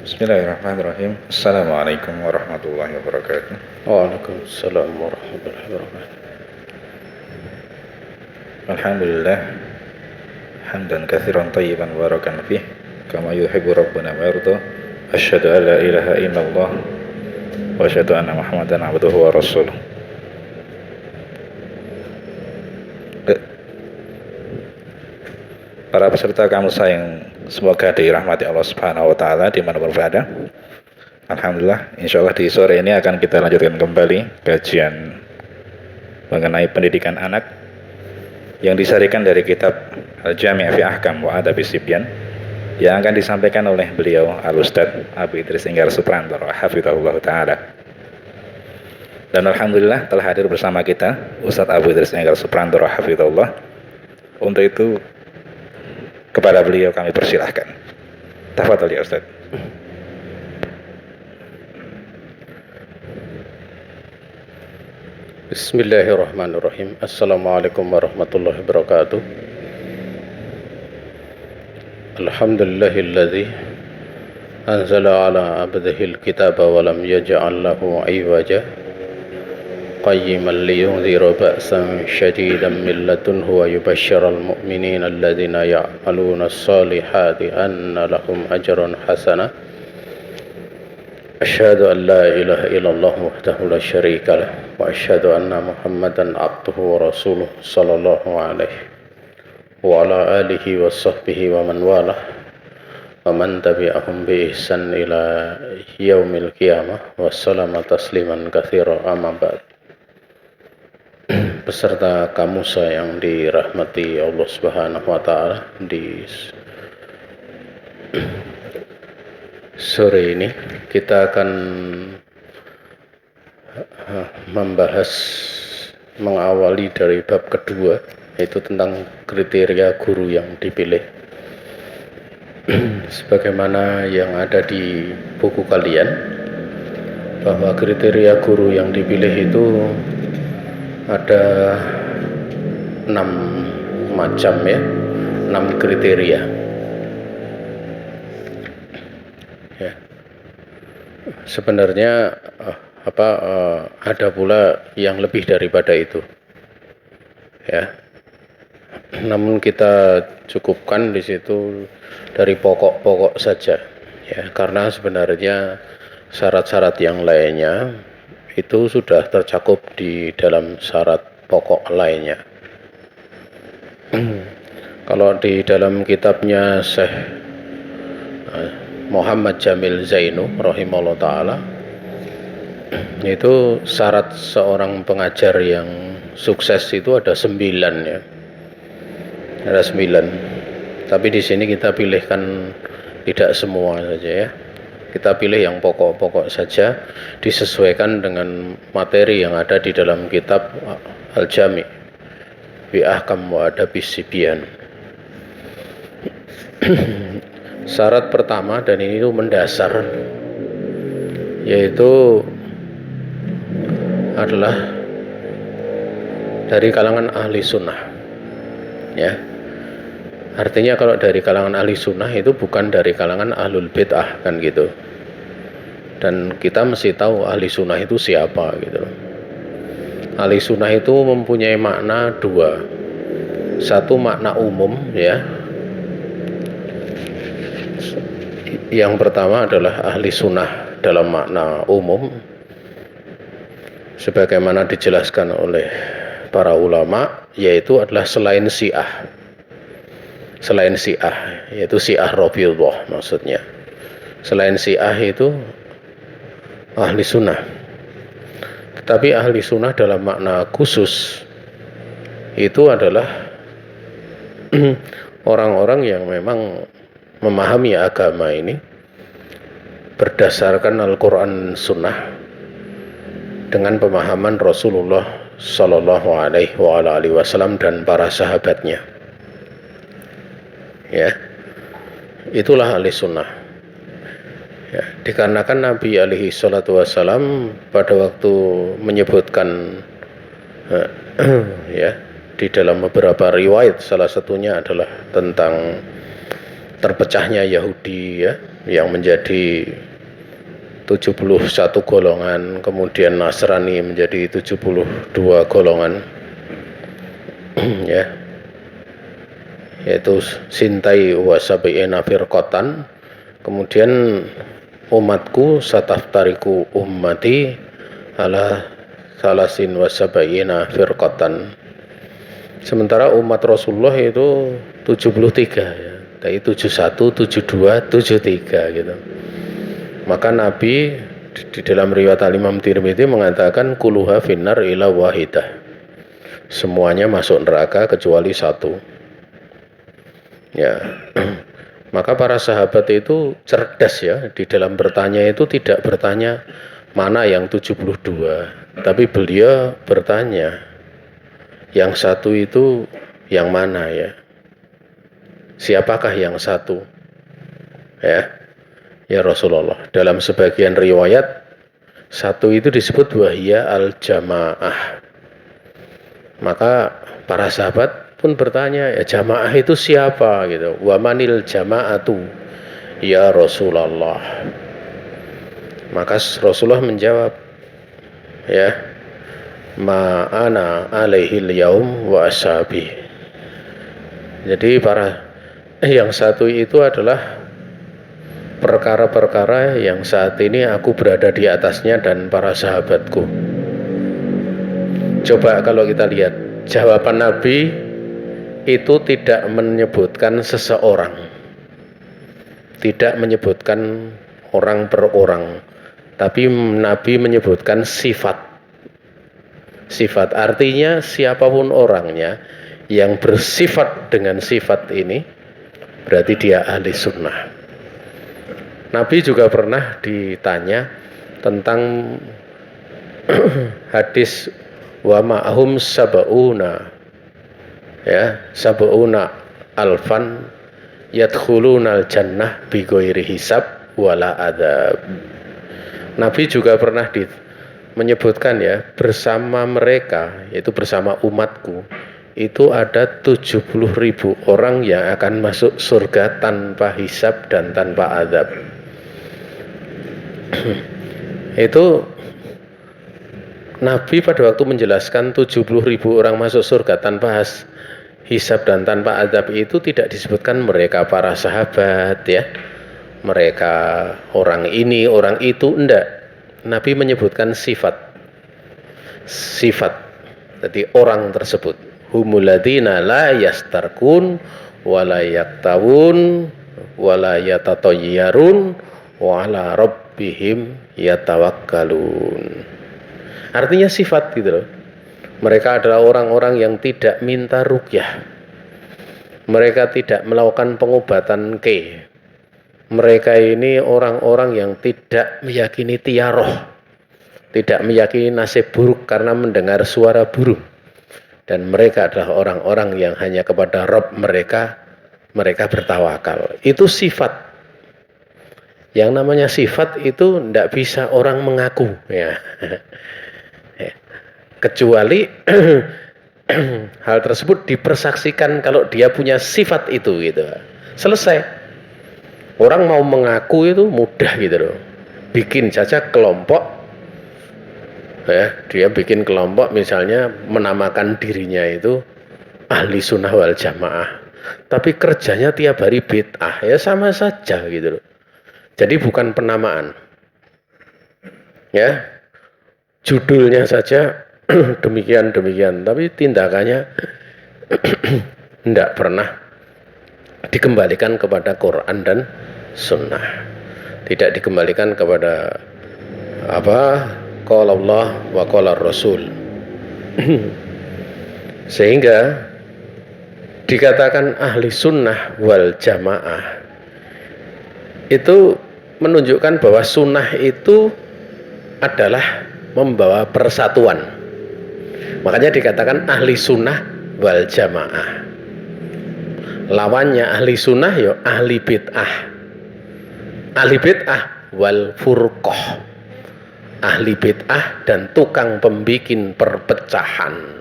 Bismillahirrahmanirrahim. Assalamualaikum warahmatullahi wabarakatuh. Waalaikumsalam warahmatullahi wabarakatuh. Alhamdulillah hamdan katsiran thayyiban barakan fih kama yuhibbu rabbuna wa yarda. Asyhadu an la ilaha illallah wa asyhadu anna Muhammadan abduhu wa rasuluh. Para peserta kamus sayang, semoga dirahmati Allah Subhanahu wa taala dimanapun berada. Alhamdulillah, insyaallah di sore ini akan kita lanjutkan kembali kajian mengenai pendidikan anak yang disarikan dari kitab Al-Jami' fi Ahkam wa Adab Sibyan yang akan disampaikan oleh beliau Al-Ustaz Abu Idris Enggar Suprantoro hafizahullah taala. Dan alhamdulillah telah hadir bersama kita Ustaz Abu Idris Enggar Suprantoro hafizahullah. Untuk itu kepada beliau kami persilahkan. Tafadhol ya Ustaz. Bismillahirrahmanirrahim. Assalamualaikum warahmatullahi wabarakatuh. Alhamdulillahilladzi anzala ala abdihil kitaba wa lam yaj'al lahu 'iwaja qayyiman liyunzira ba'san shadidan min ladunhu wa yubashshiral mu'minina alladzina ya'maluna as-salihati anna lahum ajran hasana. Asyhadu an la ilaha illallah wahdahu la syarika lah wa asyhadu anna Muhammadan abduhu wa rasuluh sallallahu alaihi wa ala alihi wa sahbihi wa man walah wa man tabi'ahum bi ihsan ila yaumil qiyamah wa sallama tasliman katsira amma ba'd. Peserta kamusa yang dirahmati Allah Subhanahu wa taala, di sore ini kita akan mengawali dari bab kedua, yaitu tentang kriteria guru yang dipilih. Sebagaimana yang ada di buku kalian, bahwa kriteria guru yang dipilih itu ada 6 macam ya, 6 kriteria. Ya. Sebenarnya ada pula yang lebih daripada itu. Ya. Namun kita cukupkan di situ dari pokok-pokok saja. Ya, karena sebenarnya syarat-syarat yang lainnya itu sudah tercakup di dalam syarat pokok lainnya. Kalau di dalam kitabnya Syekh Muhammad Jamil Zainu rahimahullah ta'ala, itu syarat seorang pengajar yang sukses itu ada 9 ya. Ada 9. Tapi di sini kita pilihkan tidak semua saja ya. Kita pilih yang pokok-pokok saja, disesuaikan dengan materi yang ada di dalam kitab Al-Jami' fi Ahkam wa Adab Sibyan. Syarat pertama, dan ini itu mendasar, yaitu adalah dari kalangan ahli sunnah ya. Artinya kalau dari kalangan ahli sunnah itu bukan dari kalangan ahlul bid'ah, kan gitu. Dan kita mesti tahu ahli sunnah itu siapa gitu. Ahli sunnah itu mempunyai makna 2. Satu makna umum ya. Yang pertama adalah ahli sunnah dalam makna umum, sebagaimana dijelaskan oleh para ulama, yaitu adalah selain Syiah, yaitu Syiah Rafidhah maksudnya. Selain Syiah itu ahli sunnah. Tetapi ahli sunnah dalam makna khusus itu adalah orang-orang yang memang memahami agama ini berdasarkan Al-Quran Sunnah dengan pemahaman Rasulullah Sallallahu Alaihi Wasallam dan para sahabatnya. Ya, itulah ahli sunnah. Ya, dikarenakan Nabi alaihi salatu wassalam pada waktu menyebutkan ya di dalam beberapa riwayat, salah satunya adalah tentang terpecahnya Yahudi ya, yang menjadi 71 golongan, kemudian Nasrani menjadi 72 golongan ya, yaitu sintai wa sabiina firqatan. Kemudian umatku sataftariku ummati ala salasin wa sabiina firqatan. Sementara umat Rasulullah itu 73 ya, dari 71, 72, 73 gitu. Maka Nabi di dalam riwayat Imam Tirmidzi mengatakan kuluha finnar ila wahidah. Semuanya masuk neraka kecuali satu. Ya. Maka para sahabat itu cerdas ya, di dalam bertanya itu tidak bertanya mana yang 72, tapi beliau bertanya yang satu itu yang mana ya? Siapakah yang satu? Ya Rasulullah. Dalam sebagian riwayat satu itu disebut wahya al-jamaah. Maka para sahabat pun bertanya, ya jamaah itu siapa gitu? Wa manil jama'atu ya Rasulullah. Maka Rasulullah menjawab, ya, ma'ana alaihil yaum wa ashabi. Jadi yang satu itu adalah perkara-perkara yang saat ini aku berada di atasnya dan para sahabatku. Coba kalau kita lihat jawaban Nabi itu tidak menyebutkan seseorang, tidak menyebutkan orang per orang, tapi Nabi menyebutkan sifat. Sifat artinya siapapun orangnya yang bersifat dengan sifat ini berarti dia ahli sunnah. Nabi juga pernah ditanya tentang hadis wa ma'hum sab'una ya, sab'una alfan yadkhulunal jannah bighairi hisab wala adzab. Nabi juga pernah menyebutkan ya, bersama mereka, yaitu bersama umatku, itu ada 70.000 orang yang akan masuk surga tanpa hisab dan tanpa azab. Itu Nabi pada waktu menjelaskan 70.000 orang masuk surga tanpa hisab dan tanpa azab itu tidak disebutkan mereka para sahabat ya, mereka orang ini orang itu, enggak. Nabi menyebutkan sifat. Jadi orang tersebut humul ladzina la yastarkun wala yaktawun wala yatatayyarun wa ala rabbihim yatawakkalun. Artinya sifat gitu loh. Mereka adalah orang-orang yang tidak minta ruqyah. Mereka tidak melakukan pengobatan Mereka ini orang-orang yang tidak meyakini tiaroh, tidak meyakini nasib buruk karena mendengar suara burung. Dan mereka adalah orang-orang yang hanya kepada Rabb mereka bertawakal. Itu sifat. Yang namanya sifat itu tidak bisa orang mengaku ya. Kecuali hal tersebut dipersaksikan kalau dia punya sifat itu gitu. Selesai. Orang mau mengaku itu mudah gitu loh. Bikin saja kelompok ya, dia bikin kelompok misalnya menamakan dirinya itu ahli sunnah wal jamaah, tapi kerjanya tiap hari bid'ah, ya sama saja gitu loh. Jadi bukan penamaan ya, judulnya saja demikian, tapi tindakannya tidak pernah dikembalikan kepada Quran dan Sunnah, tidak dikembalikan kepada qala Allah wa qala Rasul. Sehingga dikatakan ahli sunnah wal jamaah itu menunjukkan bahwa sunnah itu adalah membawa persatuan. Makanya dikatakan ahli sunnah wal jamaah. Lawannya ahli sunnah ya ahli bid'ah. Ahli bid'ah wal furqah. Ahli bid'ah dan tukang pembikin perpecahan.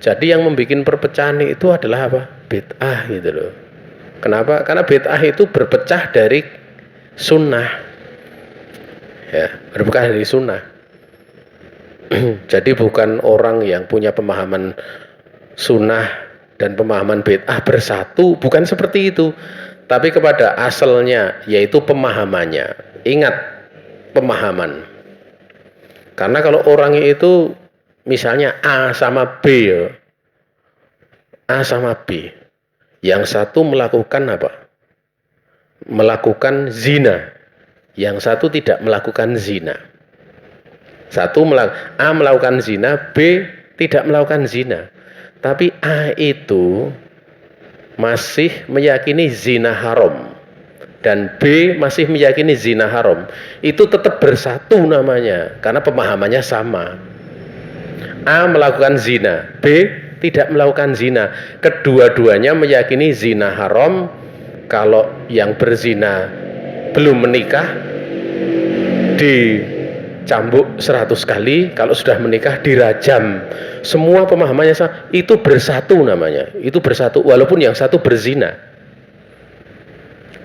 Jadi yang membikin perpecahan itu adalah apa? Bid'ah gitu loh. Kenapa? Karena bid'ah itu berpecah dari sunnah, ya, berpecah dari sunnah. Jadi bukan orang yang punya pemahaman sunnah dan pemahaman bid'ah bersatu, bukan seperti itu. Tapi kepada asalnya, yaitu pemahamannya. Ingat, pemahaman. Karena kalau orang itu misalnya A sama B, ya, A sama B, yang satu melakukan apa? Melakukan zina, yang satu tidak melakukan zina. A melakukan zina, B tidak melakukan zina. Tapi A itu masih meyakini zina haram dan B masih meyakini zina haram. Itu tetap bersatu namanya, karena pemahamannya sama. A melakukan zina, B tidak melakukan zina. Kedua-duanya meyakini zina haram. Kalau yang berzina belum menikah dicambuk 100 kali, kalau sudah menikah dirajam. Semua pemahamannya sama, itu bersatu namanya. Itu bersatu walaupun yang satu berzina.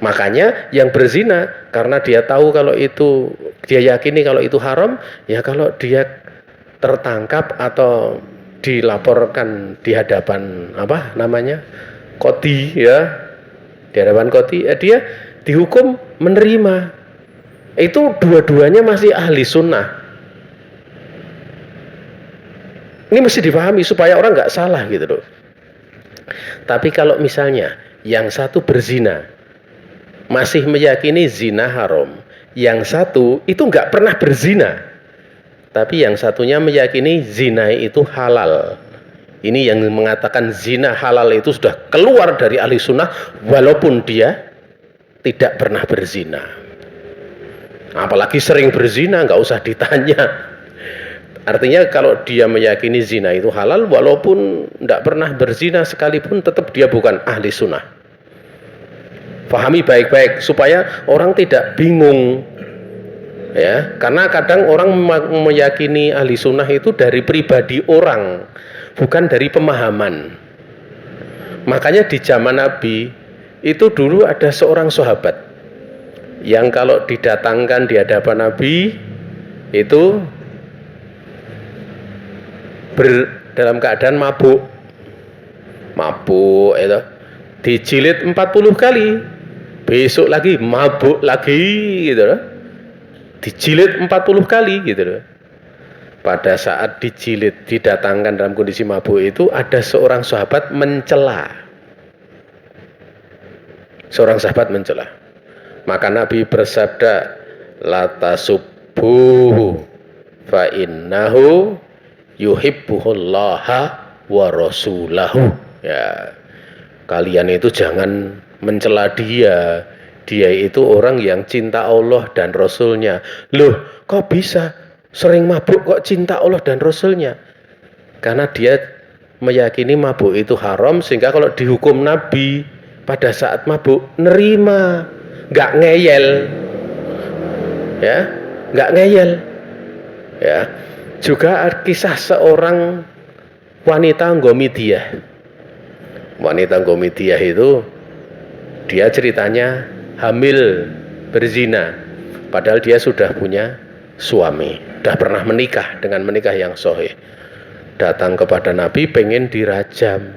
Makanya yang berzina karena dia tahu kalau itu, dia yakini kalau itu haram, ya kalau dia tertangkap atau dilaporkan di hadapan apa namanya? Qadhi, ya. Di hadapan Qadhi, dia dihukum menerima. Itu dua-duanya masih ahli sunnah. Ini mesti dipahami supaya orang nggak salah gitu loh. Tapi kalau misalnya yang satu berzina masih meyakini zina haram, yang satu itu nggak pernah berzina, tapi yang satunya meyakini zina itu halal. Ini yang mengatakan zina halal itu sudah keluar dari ahli sunnah walaupun dia tidak pernah berzina. Apalagi sering berzina, nggak usah ditanya. Artinya kalau dia meyakini zina itu halal walaupun tidak pernah berzina sekalipun, tetap dia bukan ahli sunnah. Pahami baik-baik supaya orang tidak bingung, ya. Karena kadang orang meyakini ahli sunnah itu dari pribadi orang, bukan dari pemahaman. Makanya di zaman Nabi itu dulu ada seorang sahabat yang kalau didatangkan di hadapan Nabi itu dalam keadaan mabuk itu dijilid 40 kali, besok lagi mabuk lagi gitu loh, dijilid 40 kali gitu loh. Pada saat dijilid, didatangkan dalam kondisi mabuk itu, ada seorang sahabat mencela. Maka Nabi bersabda, la tasubbuhu fa innahu yuhibbuhullaha wa rasulahu. Ya, kalian itu jangan mencela dia. Dia itu orang yang cinta Allah dan Rasulnya. Loh, kok bisa sering mabuk kok cinta Allah dan Rasulnya? Karena dia meyakini mabuk itu haram, sehingga kalau dihukum Nabi pada saat mabuk nerima, nggak ngeyel, ya, nggak ngeyel, ya. Juga kisah seorang wanita Gomidiyah. Wanita Gomidiyah itu dia ceritanya hamil berzina, padahal dia sudah punya suami, sudah pernah menikah dengan menikah yang sahih. Datang kepada Nabi pengen dirajam,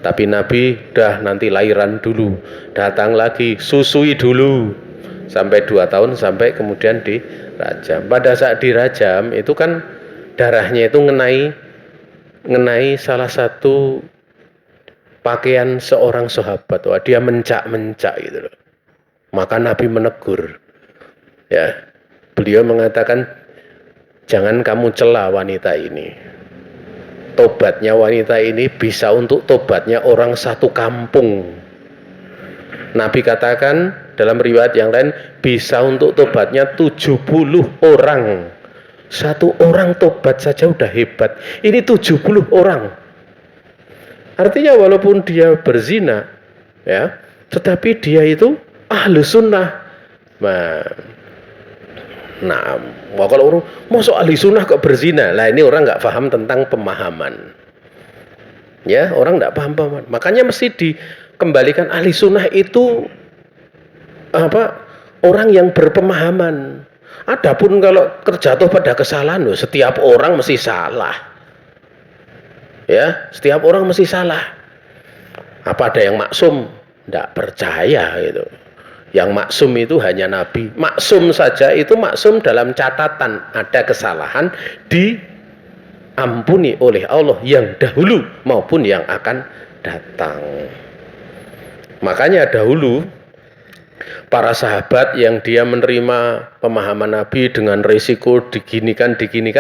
tapi Nabi udah nanti lahiran dulu, datang lagi susui dulu sampai 2 tahun sampai kemudian dirajam. Pada saat dirajam itu kan darahnya itu ngenai salah satu pakaian seorang sahabat. Wah, dia mencak-mencak gitu loh. Maka Nabi menegur, ya, beliau mengatakan jangan kamu cela wanita ini. Tobatnya wanita ini bisa untuk tobatnya orang satu kampung. Nabi katakan dalam riwayat yang lain bisa untuk tobatnya 70 orang. Satu orang tobat saja udah hebat. Ini 70 orang. Artinya walaupun dia berzina, ya, tetapi dia itu ahlu sunnah. Nah, kalau orang masuk ahli sunnah kok berzina, lah ini orang nggak paham tentang pemahaman. Ya, orang nggak paham. Makanya mesti kembalikan ahli sunnah itu orang yang berpemahaman. Adapun kalau terjatuh pada kesalahan, setiap orang mesti salah. Ya, setiap orang mesti salah. Apa ada yang maksum? Tidak percaya gitu. Yang maksum itu hanya Nabi. Maksum saja itu maksum dalam catatan ada kesalahan diampuni oleh Allah yang dahulu maupun yang akan datang. Makanya dahulu para sahabat yang dia menerima pemahaman Nabi dengan risiko diginikan,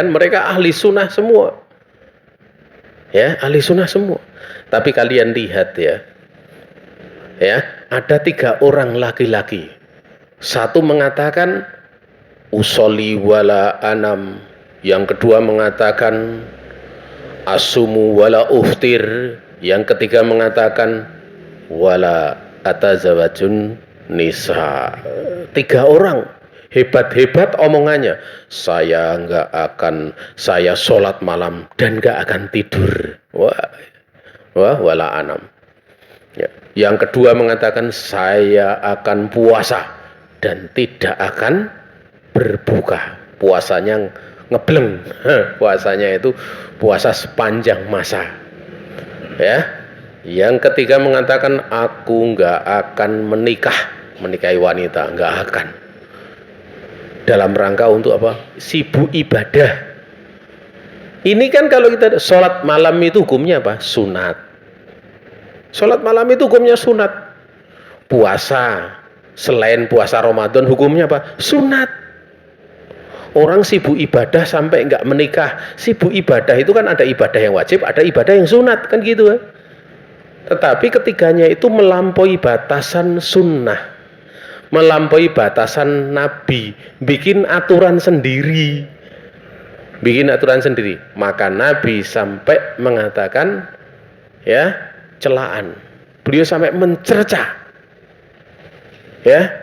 mereka ahli sunnah semua. Ya, ahli sunnah semua. Tapi kalian lihat ya, ada 3 orang laki-laki. Satu mengatakan usolli wala anam, yang kedua mengatakan asumu wala uftir, yang ketiga mengatakan wala atazawajun nisa. 3 orang hebat-hebat omongannya. Saya sholat malam dan nggak akan tidur. Wah, wala anam. Ya. Yang kedua mengatakan saya akan puasa dan tidak akan berbuka. Puasanya ngebleng. Puasanya itu puasa sepanjang masa. Ya. Yang ketiga mengatakan aku nggak akan menikahi wanita, nggak akan. Dalam rangka untuk apa? Sibuk ibadah. Ini kan kalau kita sholat malam itu hukumnya apa? Sunat. Sholat malam itu hukumnya sunat. Puasa selain puasa Ramadan hukumnya apa? Sunat. Orang sibuk ibadah sampai nggak menikah. Sibuk ibadah itu kan ada ibadah yang wajib, ada ibadah yang sunat, kan gitu kan? Tetapi ketiganya itu melampaui batasan sunnah, melampaui batasan Nabi, bikin aturan sendiri. Maka Nabi sampai mengatakan ya, celaan. Beliau sampai mencerca. Ya.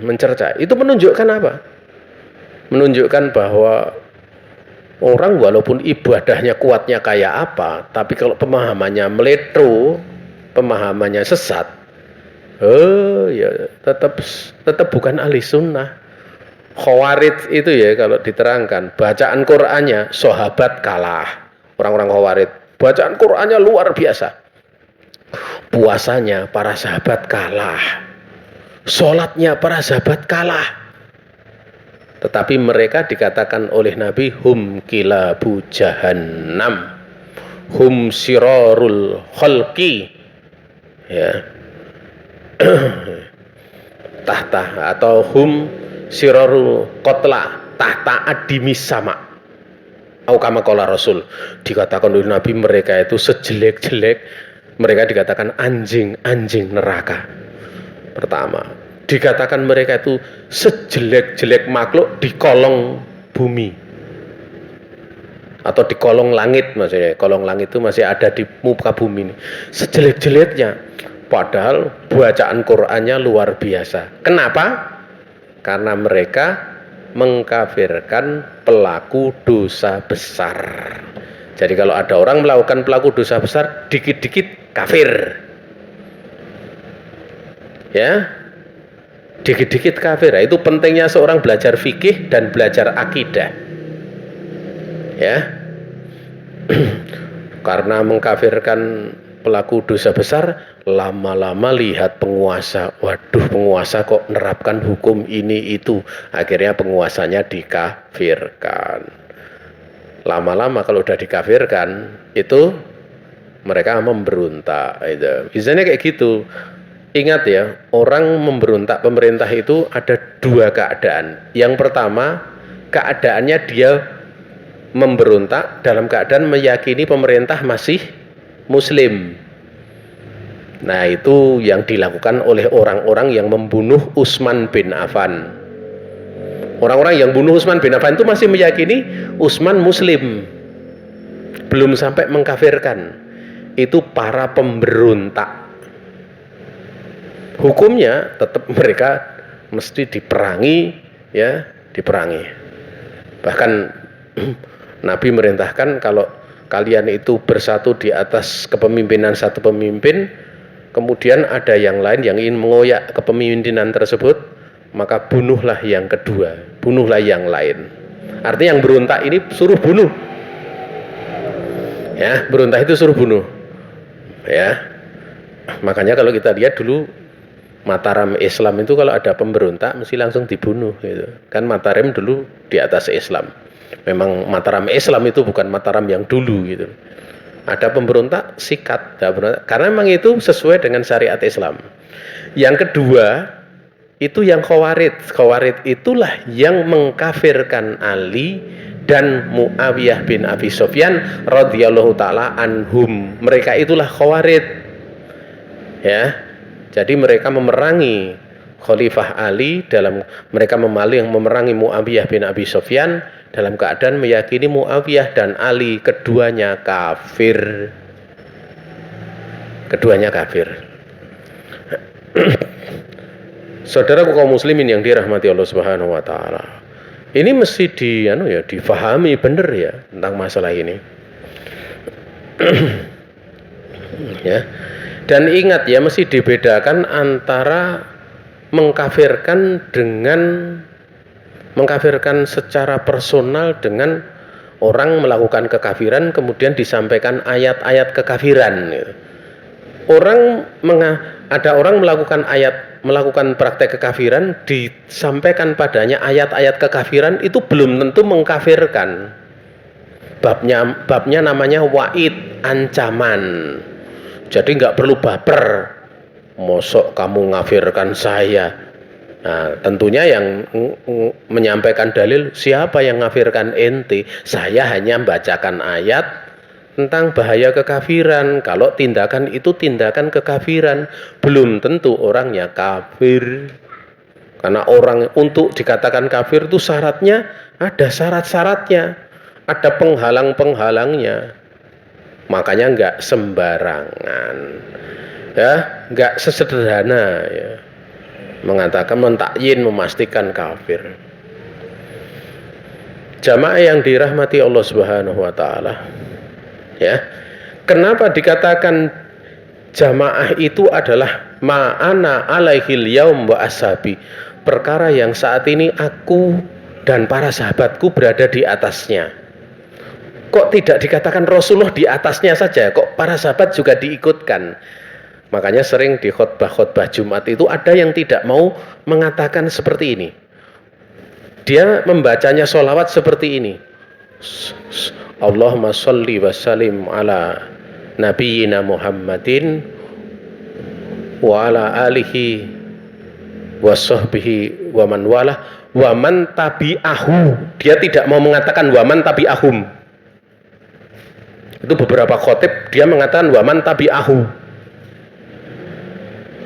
Mencerca. Itu menunjukkan apa? Menunjukkan bahwa orang walaupun ibadahnya kuatnya kayak apa, tapi kalau pemahamannya meletro, pemahamannya sesat, ya tetap bukan ahli sunnah. Khawarij itu ya, kalau diterangkan bacaan Qur'annya sahabat kalah. Orang-orang Khawarij bacaan Qur'annya luar biasa, puasanya para sahabat kalah, sholatnya para sahabat kalah. Tetapi mereka dikatakan oleh Nabi hum kilabu jahannam, hum sirarul khalqi, ya. Tahta atau hum sirarul qotla tahta adimis sama. Au kama qala Rasul, dikatakan oleh Nabi mereka itu sejelek-jelek, mereka dikatakan anjing-anjing neraka. Pertama, dikatakan mereka itu sejelek-jelek makhluk di kolong bumi atau di kolong langit, maksudnya kolong langit itu masih ada di muka bumi ini. Sejelek-jeleknya, padahal bacaan Qur'annya luar biasa. Kenapa? Karena mereka mengkafirkan pelaku dosa besar. Jadi kalau ada orang melakukan pelaku dosa besar, dikit-dikit kafir. Ya, dikit-dikit kafir. Itu pentingnya seorang belajar fikih dan belajar akidah. Ya. Karena mengkafirkan pelaku dosa besar, lama-lama lihat penguasa, waduh penguasa kok nerapkan hukum ini itu, akhirnya penguasanya dikafirkan. Lama-lama kalau udah dikafirkan itu mereka memberontak itu. Misalnya kayak gitu. Ingat ya, orang memberontak pemerintah itu ada 2 keadaan. Yang pertama, keadaannya dia memberontak dalam keadaan meyakini pemerintah masih Muslim. Nah, itu yang dilakukan oleh orang-orang yang membunuh Utsman bin Affan. Orang-orang yang bunuh Utsman bin Affan itu masih meyakini Utsman Muslim, belum sampai mengkafirkan. Itu para pemberontak. Hukumnya tetap mereka mesti diperangi, ya, diperangi. Bahkan Nabi merintahkan kalau kalian itu bersatu di atas kepemimpinan satu pemimpin, kemudian ada yang lain yang ingin mengoyak kepemimpinan tersebut, maka bunuhlah yang kedua, bunuhlah yang lain. Artinya yang berontak ini suruh bunuh. Ya, berontak itu suruh bunuh. Ya. Makanya kalau kita lihat dulu Mataram Islam itu kalau ada pemberontak mesti langsung dibunuh gitu. Kan Mataram dulu di atas Islam. Memang Mataram Islam itu bukan Mataram yang dulu gitu. Ada pemberontak sikat, karena memang itu sesuai dengan syariat Islam. Yang kedua itu yang Khawarid. Khawarid itulah yang mengkafirkan Ali dan Muawiyah bin Abi Sufyan radhiyallahu taala anhum. Mereka itulah Khawarid. Ya. Jadi mereka memerangi Khalifah Ali, dalam mereka memerangi Muawiyah bin Abi Sufyan dalam keadaan meyakini Muawiyah dan Ali keduanya kafir. Keduanya kafir. Saudaraku kaum muslimin yang dirahmati Allah Subhanahu wa taala. Ini mesti difahami benar ya tentang masalah ini. Ya. Dan ingat ya, mesti dibedakan antara mengkafirkan secara personal dengan orang melakukan kekafiran kemudian disampaikan ayat-ayat kekafiran. Ada orang melakukan praktek kekafiran, disampaikan padanya ayat-ayat kekafiran, itu belum tentu mengkafirkan. Babnya namanya wa'id, ancaman. Jadi nggak perlu baper, mosok kamu ngafirkan saya. Nah, tentunya yang menyampaikan dalil, siapa yang ngafirkan ente? Saya hanya membacakan ayat tentang bahaya kekafiran. Kalau tindakan itu tindakan kekafiran, belum tentu orangnya kafir. Karena orang untuk dikatakan kafir itu syaratnya, ada syarat-syaratnya, ada penghalang-penghalangnya. Makanya nggak sembarangan, ya, nggak sesederhana ya mengatakan mentakyin memastikan kafir. Jamaah yang dirahmati Allah Subhanahu wa taala, ya, kenapa dikatakan jamaah itu adalah ma'ana alaihil yaum wa ashabi, perkara yang saat ini aku dan para sahabatku berada di atasnya. Kok tidak dikatakan Rasulullah di atasnya saja, kok para sahabat juga diikutkan? Makanya sering di khutbah-khutbah Jumat itu ada yang tidak mau mengatakan seperti ini. Dia membacanya sholawat seperti ini. Allahumma sholli wa sallim ala nabiyyina Muhammadin wa ala alihi wa sahbihi wa man walah wa man tabi'ahu. Dia tidak mau mengatakan wa man tabi'ahum. Itu beberapa khotib dia mengatakan waman tabi'ahu.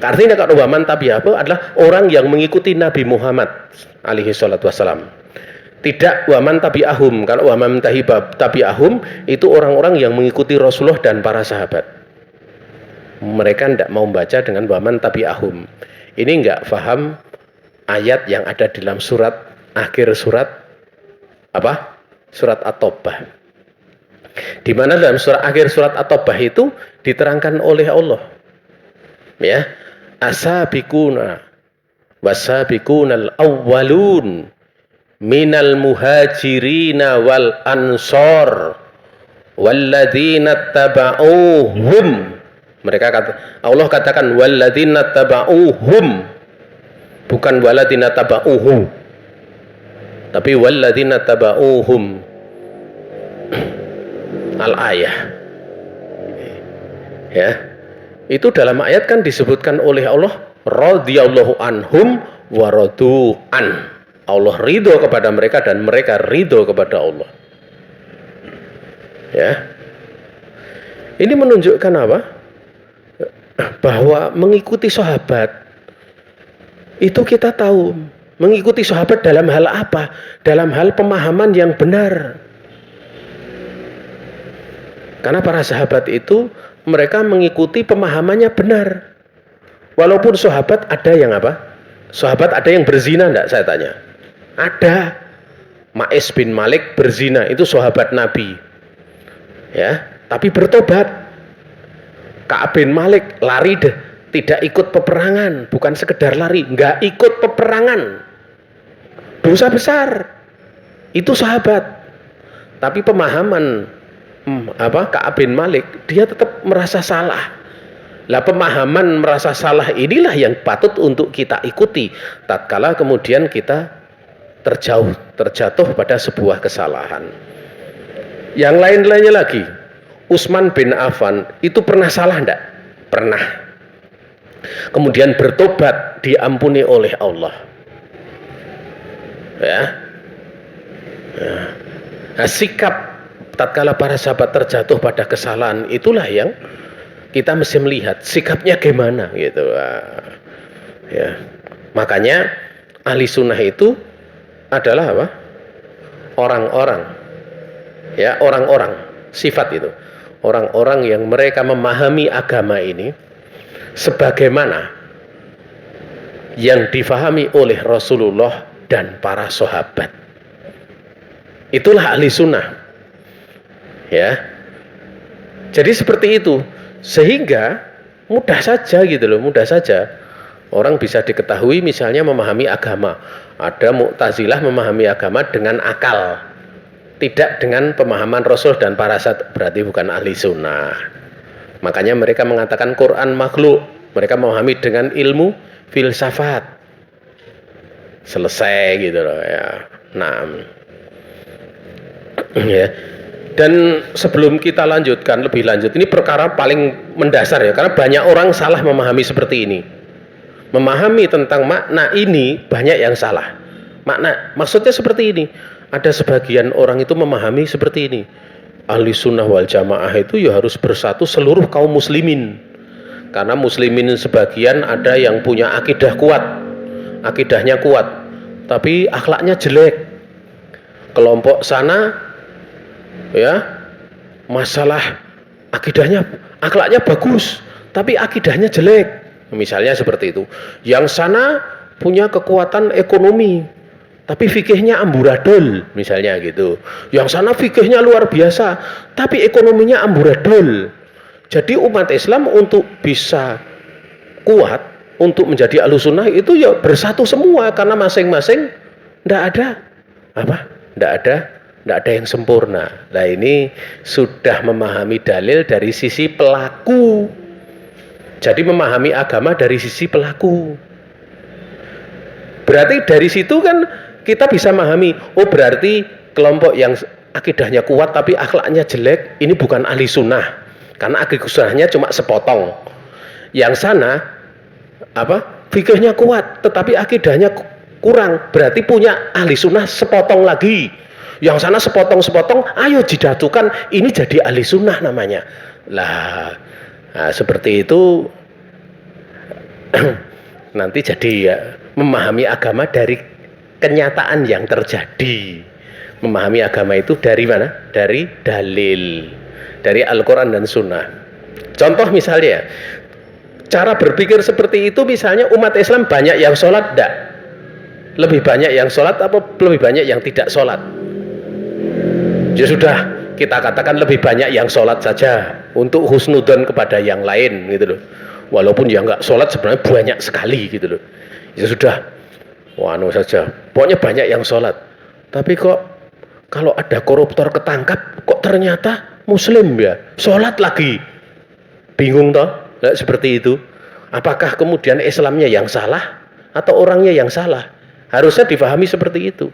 Artinya kalau waman tabi'ahu adalah orang yang mengikuti Nabi Muhammad alaihi salatu wassalam. Tidak waman tabi'ahum. Kalau waman tabi'ahum itu orang-orang yang mengikuti Rasulullah dan para sahabat. Mereka tidak mau membaca dengan waman tabi'ahum. Ini enggak faham ayat yang ada dalam akhir surat apa? Surat At-Taubah. Di mana dalam akhir surat At-Taubah itu diterangkan oleh Allah, ya, asabiquna wasabiqunal awwalun minal muhajirina wal ansor walladzina taba'uhum. Allah katakan walladzina taba'uhum, bukan walladzina taba'uhu, tapi walladzina taba'uhum. Al-ayah, ya, itu dalam ayat kan disebutkan oleh Allah radhiyallahu anhum wa radu an. Allah ridho kepada mereka dan mereka ridho kepada Allah. Ya, ini menunjukkan apa? Bahwa mengikuti sahabat itu kita tahu mengikuti sahabat dalam hal apa? Dalam hal pemahaman yang benar. Karena para sahabat itu mereka mengikuti pemahamannya benar. Walaupun sahabat ada yang apa? Sahabat ada yang berzina enggak, saya tanya? Ada. Ma'is bin Malik berzina, itu sahabat Nabi. Ya, tapi bertobat. Ka'ab bin Malik lari tidak ikut peperangan, bukan sekedar lari, nggak ikut peperangan, dosa besar. Itu sahabat. Tapi pemahaman Ka'ab bin Malik, dia tetap merasa salah. Lah pemahaman merasa salah inilah yang patut untuk kita ikuti tatkala kemudian kita terjatuh pada sebuah kesalahan. Yang lain-lainnya lagi, Utsman bin Affan itu pernah salah enggak? Pernah. Kemudian bertobat, diampuni oleh Allah. Ya. Nah, sikap tatkala para sahabat terjatuh pada kesalahan itulah yang kita mesti melihat sikapnya gimana gitu. Ya. Makanya ahli sunnah itu adalah apa? Orang-orang, ya, orang-orang sifat itu, orang-orang yang mereka memahami agama ini sebagaimana yang difahami oleh Rasulullah dan para sahabat. Itulah ahli sunnah, ya. Jadi seperti itu, sehingga mudah saja gitu loh, mudah saja orang bisa diketahui misalnya memahami agama. Ada Mu'tazilah memahami agama dengan akal, tidak dengan pemahaman Rasul dan para sahabat, berarti bukan ahli sunnah. Makanya mereka mengatakan Quran makhluk, mereka memahami dengan ilmu filsafat. Selesai gitu loh ya. Nah, ya. Dan sebelum kita lanjutkan lebih lanjut, ini perkara paling mendasar ya, karena banyak orang salah memahami seperti ini. Memahami tentang makna ini banyak yang salah. Maksudnya seperti ini. Ada sebagian orang itu memahami seperti ini. Ahli sunnah wal jamaah itu ya harus bersatu seluruh kaum muslimin. Karena muslimin sebagian ada yang punya akidah kuat, akidahnya kuat, tapi akhlaknya jelek. Kelompok sana ya masalah akidahnya, akhlaknya bagus, tapi akidahnya jelek. Misalnya seperti itu. Yang sana punya kekuatan ekonomi, tapi fikihnya amburadul, misalnya gitu. Yang sana fikihnya luar biasa, tapi ekonominya amburadul. Jadi umat Islam untuk bisa kuat, untuk menjadi ahlussunnah itu ya bersatu semua, karena masing-masing tidak ada yang sempurna. Nah ini sudah memahami dalil dari sisi pelaku. Jadi memahami agama dari sisi pelaku. Berarti dari situ kan kita bisa memahami, oh berarti kelompok yang akidahnya kuat tapi akhlaknya jelek, ini bukan ahli sunnah. Karena akidah sunnahnya cuma sepotong. Yang sana fikihnya kuat tetapi akidahnya kurang, berarti punya ahli sunnah sepotong lagi. Yang sana sepotong-sepotong, ayo dijatuhkan, ini jadi ahli sunnah namanya. Nah, seperti itu nanti jadi ya, memahami agama dari kenyataan yang terjadi. Memahami agama itu dari mana? Dari dalil, dari Al-Quran dan Sunnah. Contoh misalnya, cara berpikir seperti itu misalnya umat Islam banyak yang sholat enggak? Lebih banyak yang sholat apa lebih banyak yang tidak sholat? Ya sudah, kita katakan lebih banyak yang sholat saja untuk husnudzon kepada yang lain gitu loh. Walaupun ya nggak sholat sebenarnya banyak sekali gitu loh. Ya sudah, saja. Pokoknya banyak yang sholat. Tapi kok kalau ada koruptor ketangkap, kok ternyata muslim ya, sholat lagi. Bingung toh? Nah, seperti itu. Apakah kemudian Islamnya yang salah atau orangnya yang salah? Harusnya difahami seperti itu.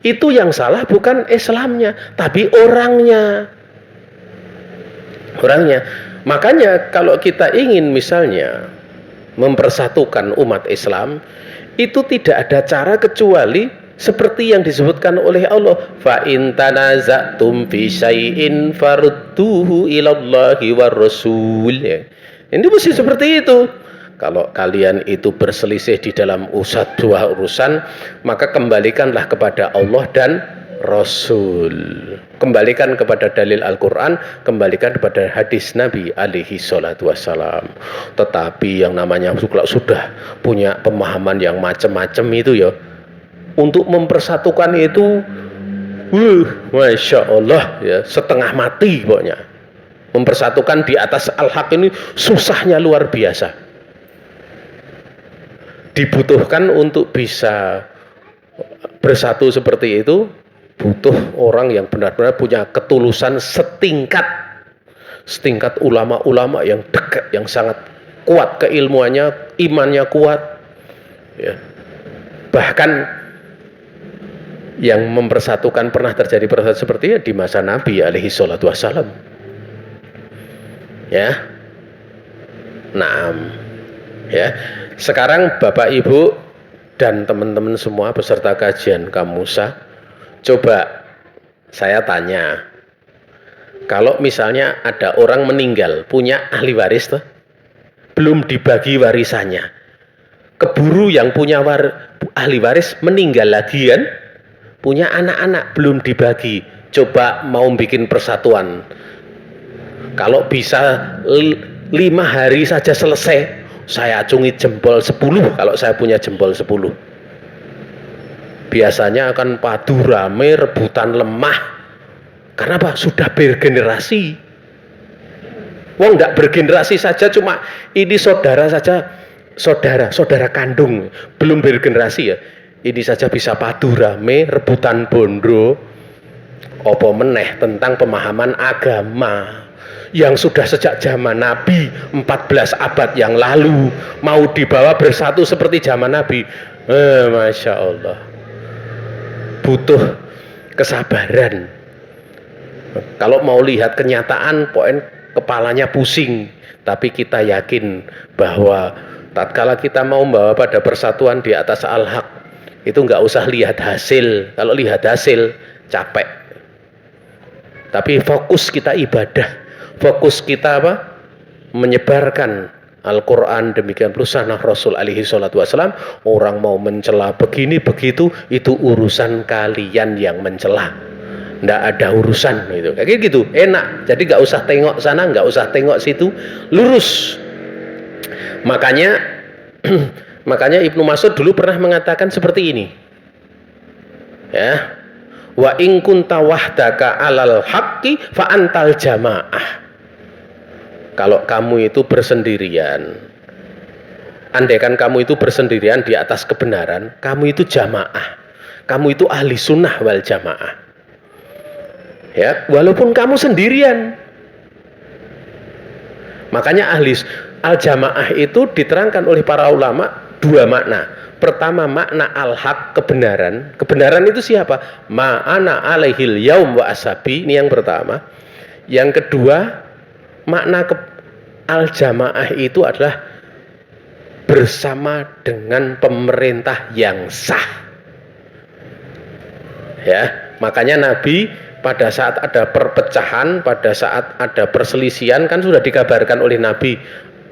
Itu yang salah bukan Islamnya, tapi orangnya. Makanya kalau kita ingin misalnya mempersatukan umat Islam, itu tidak ada cara kecuali seperti yang disebutkan oleh Allah, fa in tanaza'tum fi syai'in farudduhu ilallahi war rasul. Ini mesti seperti itu. Kalau kalian itu berselisih di dalam dua urusan, maka kembalikanlah kepada Allah dan Rasul. Kembalikan kepada dalil Al-Quran, kembalikan kepada hadis Nabi alaihi salatu wassalam. Tetapi yang namanya sudah punya pemahaman yang macam-macam itu ya, untuk mempersatukan itu Masya Allah ya, setengah mati pokoknya. Mempersatukan di atas al-haq ini susahnya luar biasa. Dibutuhkan untuk bisa bersatu seperti itu, butuh orang yang benar-benar punya ketulusan setingkat ulama-ulama yang dekat, yang sangat kuat keilmuannya, imannya kuat, ya. Bahkan yang mempersatukan pernah terjadi persatuan seperti itu di masa Nabi alaihi salatu wassalam. Ya. Naam. Ya. Sekarang Bapak Ibu dan teman-teman semua peserta kajian Kamusa, coba saya tanya, kalau misalnya ada orang meninggal punya ahli waris tuh, belum dibagi warisannya, keburu yang punya ahli waris meninggal lagi kan, punya anak-anak belum dibagi, coba mau bikin persatuan, kalau bisa 5 hari saja selesai, saya acungi jempol 10 kalau saya punya jempol 10. Biasanya akan padu rame, rebutan lemah. Karena apa? Sudah bergenerasi. Wong enggak bergenerasi saja, cuma ini saudara saja, saudara kandung, belum bergenerasi ya. Ini saja bisa padu rame, rebutan bondo. Apa meneh tentang pemahaman agama yang sudah sejak zaman Nabi 14 abad yang lalu mau dibawa bersatu seperti zaman Nabi. Masya Allah, butuh kesabaran. Kalau mau lihat kenyataan, poin kepalanya pusing. Tapi kita yakin bahwa tatkala kita mau membawa pada persatuan di atas al-haq, itu nggak usah lihat hasil. Kalau lihat hasil capek. Tapi fokus kita ibadah, fokus kita apa? Menyebarkan Al-Quran, demikian pula sunnah Rasul alaihi salatu wassalam. Orang mau mencela begini begitu, itu urusan kalian yang mencela, nggak ada urusan itu. Kayak gitu enak, jadi nggak usah tengok sana, nggak usah tengok situ, lurus. Makanya Ibnu Mas'ud dulu pernah mengatakan seperti ini, ya, wa in kunta wahdaka alal haqqi fa antal jamaah. Kalau kamu itu bersendirian, andaikan kamu itu bersendirian di atas kebenaran, kamu itu jamaah, kamu itu ahli sunnah wal jamaah. Ya, walaupun kamu sendirian. Makanya ahli al-jamaah itu diterangkan oleh para ulama 2 makna. Pertama, makna al-haq, kebenaran. Kebenaran itu siapa? Ma'ana alaihil yaum wa ashabi, ini yang pertama. Yang kedua, makna al-jamaah itu adalah bersama dengan pemerintah yang sah. Ya, makanya Nabi pada saat ada perpecahan, pada saat ada perselisihan, kan sudah dikabarkan oleh Nabi.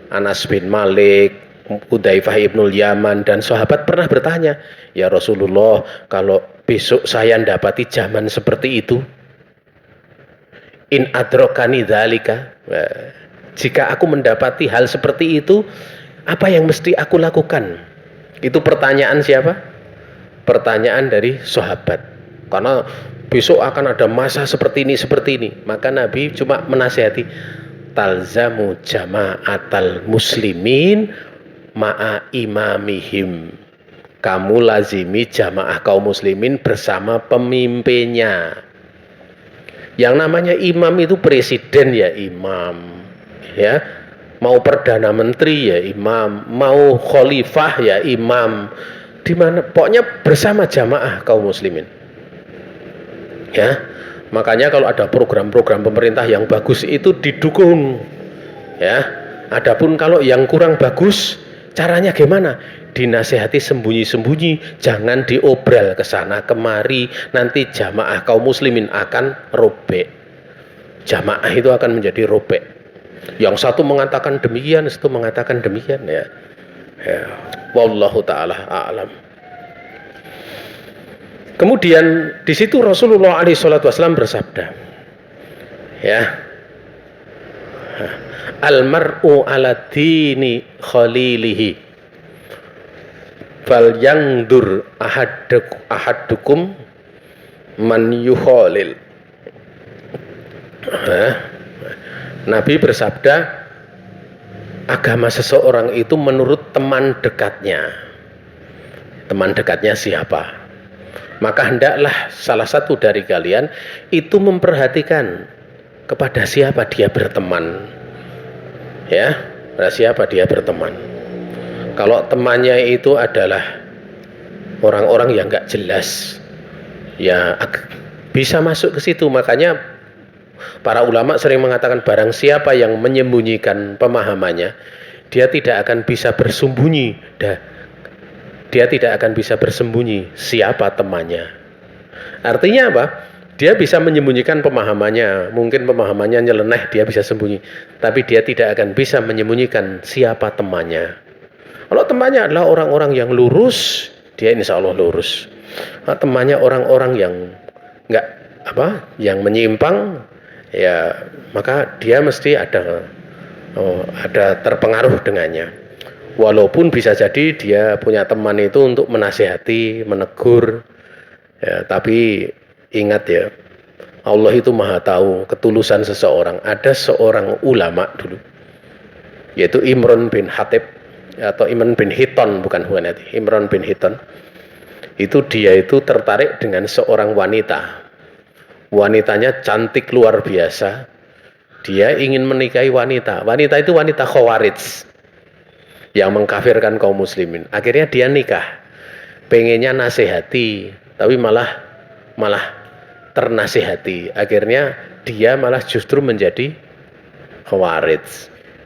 Anas bin Malik, Hudzaifah ibnul Yaman, dan sahabat pernah bertanya, ya Rasulullah, kalau besok saya mendapati zaman seperti itu, in adrokani dzalika, jika aku mendapati hal seperti itu, apa yang mesti aku lakukan? Itu pertanyaan siapa? Pertanyaan dari sahabat. Karena besok akan ada masa seperti ini. Maka Nabi cuma menasihati, talzamu jama'atal muslimin ma'a imamihim. Kamu lazimi jamaah kaum muslimin bersama pemimpinnya. Yang namanya imam itu presiden ya imam, ya, mau perdana menteri ya imam, mau khalifah ya imam, dimana pokoknya bersama jamaah kaum muslimin. Ya, makanya kalau ada program-program pemerintah yang bagus itu didukung. Ya, adapun kalau yang kurang bagus, caranya gimana? Dinasehati sembunyi-sembunyi, jangan diobral ke sana kemari, nanti jamaah kaum muslimin akan robek. Jamaah itu akan menjadi robek. Yang satu mengatakan demikian, satu mengatakan demikian, ya. Ya, wallahu taala a'lam. Kemudian di situ Rasulullah SAW bersabda, ya, al-mar'u ala dini khalilihi, fal yangdur ahadukum man yukhalil. Nabi bersabda, agama seseorang itu menurut teman dekatnya. Teman dekatnya siapa? Maka hendaklah salah satu dari kalian itu memperhatikan kepada siapa dia berteman. Ya, pada siapa dia berteman. Kalau temannya itu adalah orang-orang yang nggak jelas, ya bisa masuk ke situ. Makanya para ulama sering mengatakan barang siapa yang menyembunyikan pemahamannya, dia tidak akan bisa bersembunyi. Dia tidak akan bisa bersembunyi siapa temannya. Artinya apa? Dia bisa menyembunyikan pemahamannya. Mungkin pemahamannya nyeleneh, dia bisa sembunyi. Tapi dia tidak akan bisa menyembunyikan siapa temannya. Kalau temannya adalah orang-orang yang lurus, dia insya Allah lurus. Kalau temannya orang-orang yang yang menyimpang, ya maka dia mesti ada terpengaruh dengannya. Walaupun bisa jadi dia punya teman itu untuk menasihati, menegur, ya, tapi ingat ya, Allah itu maha tahu ketulusan seseorang. Ada seorang ulama dulu, yaitu Imran bin Hatib atau Imran bin Hiton, bukan Huwanati, Imran bin Hiton. Itu dia itu tertarik dengan seorang wanita. Wanitanya cantik luar biasa. Dia ingin menikahi wanita. Wanita itu wanita Khawarij yang mengkafirkan kaum muslimin. Akhirnya dia nikah. Pengennya nasihati, tapi malah ternasihati. Akhirnya dia malah justru menjadi Khawarij.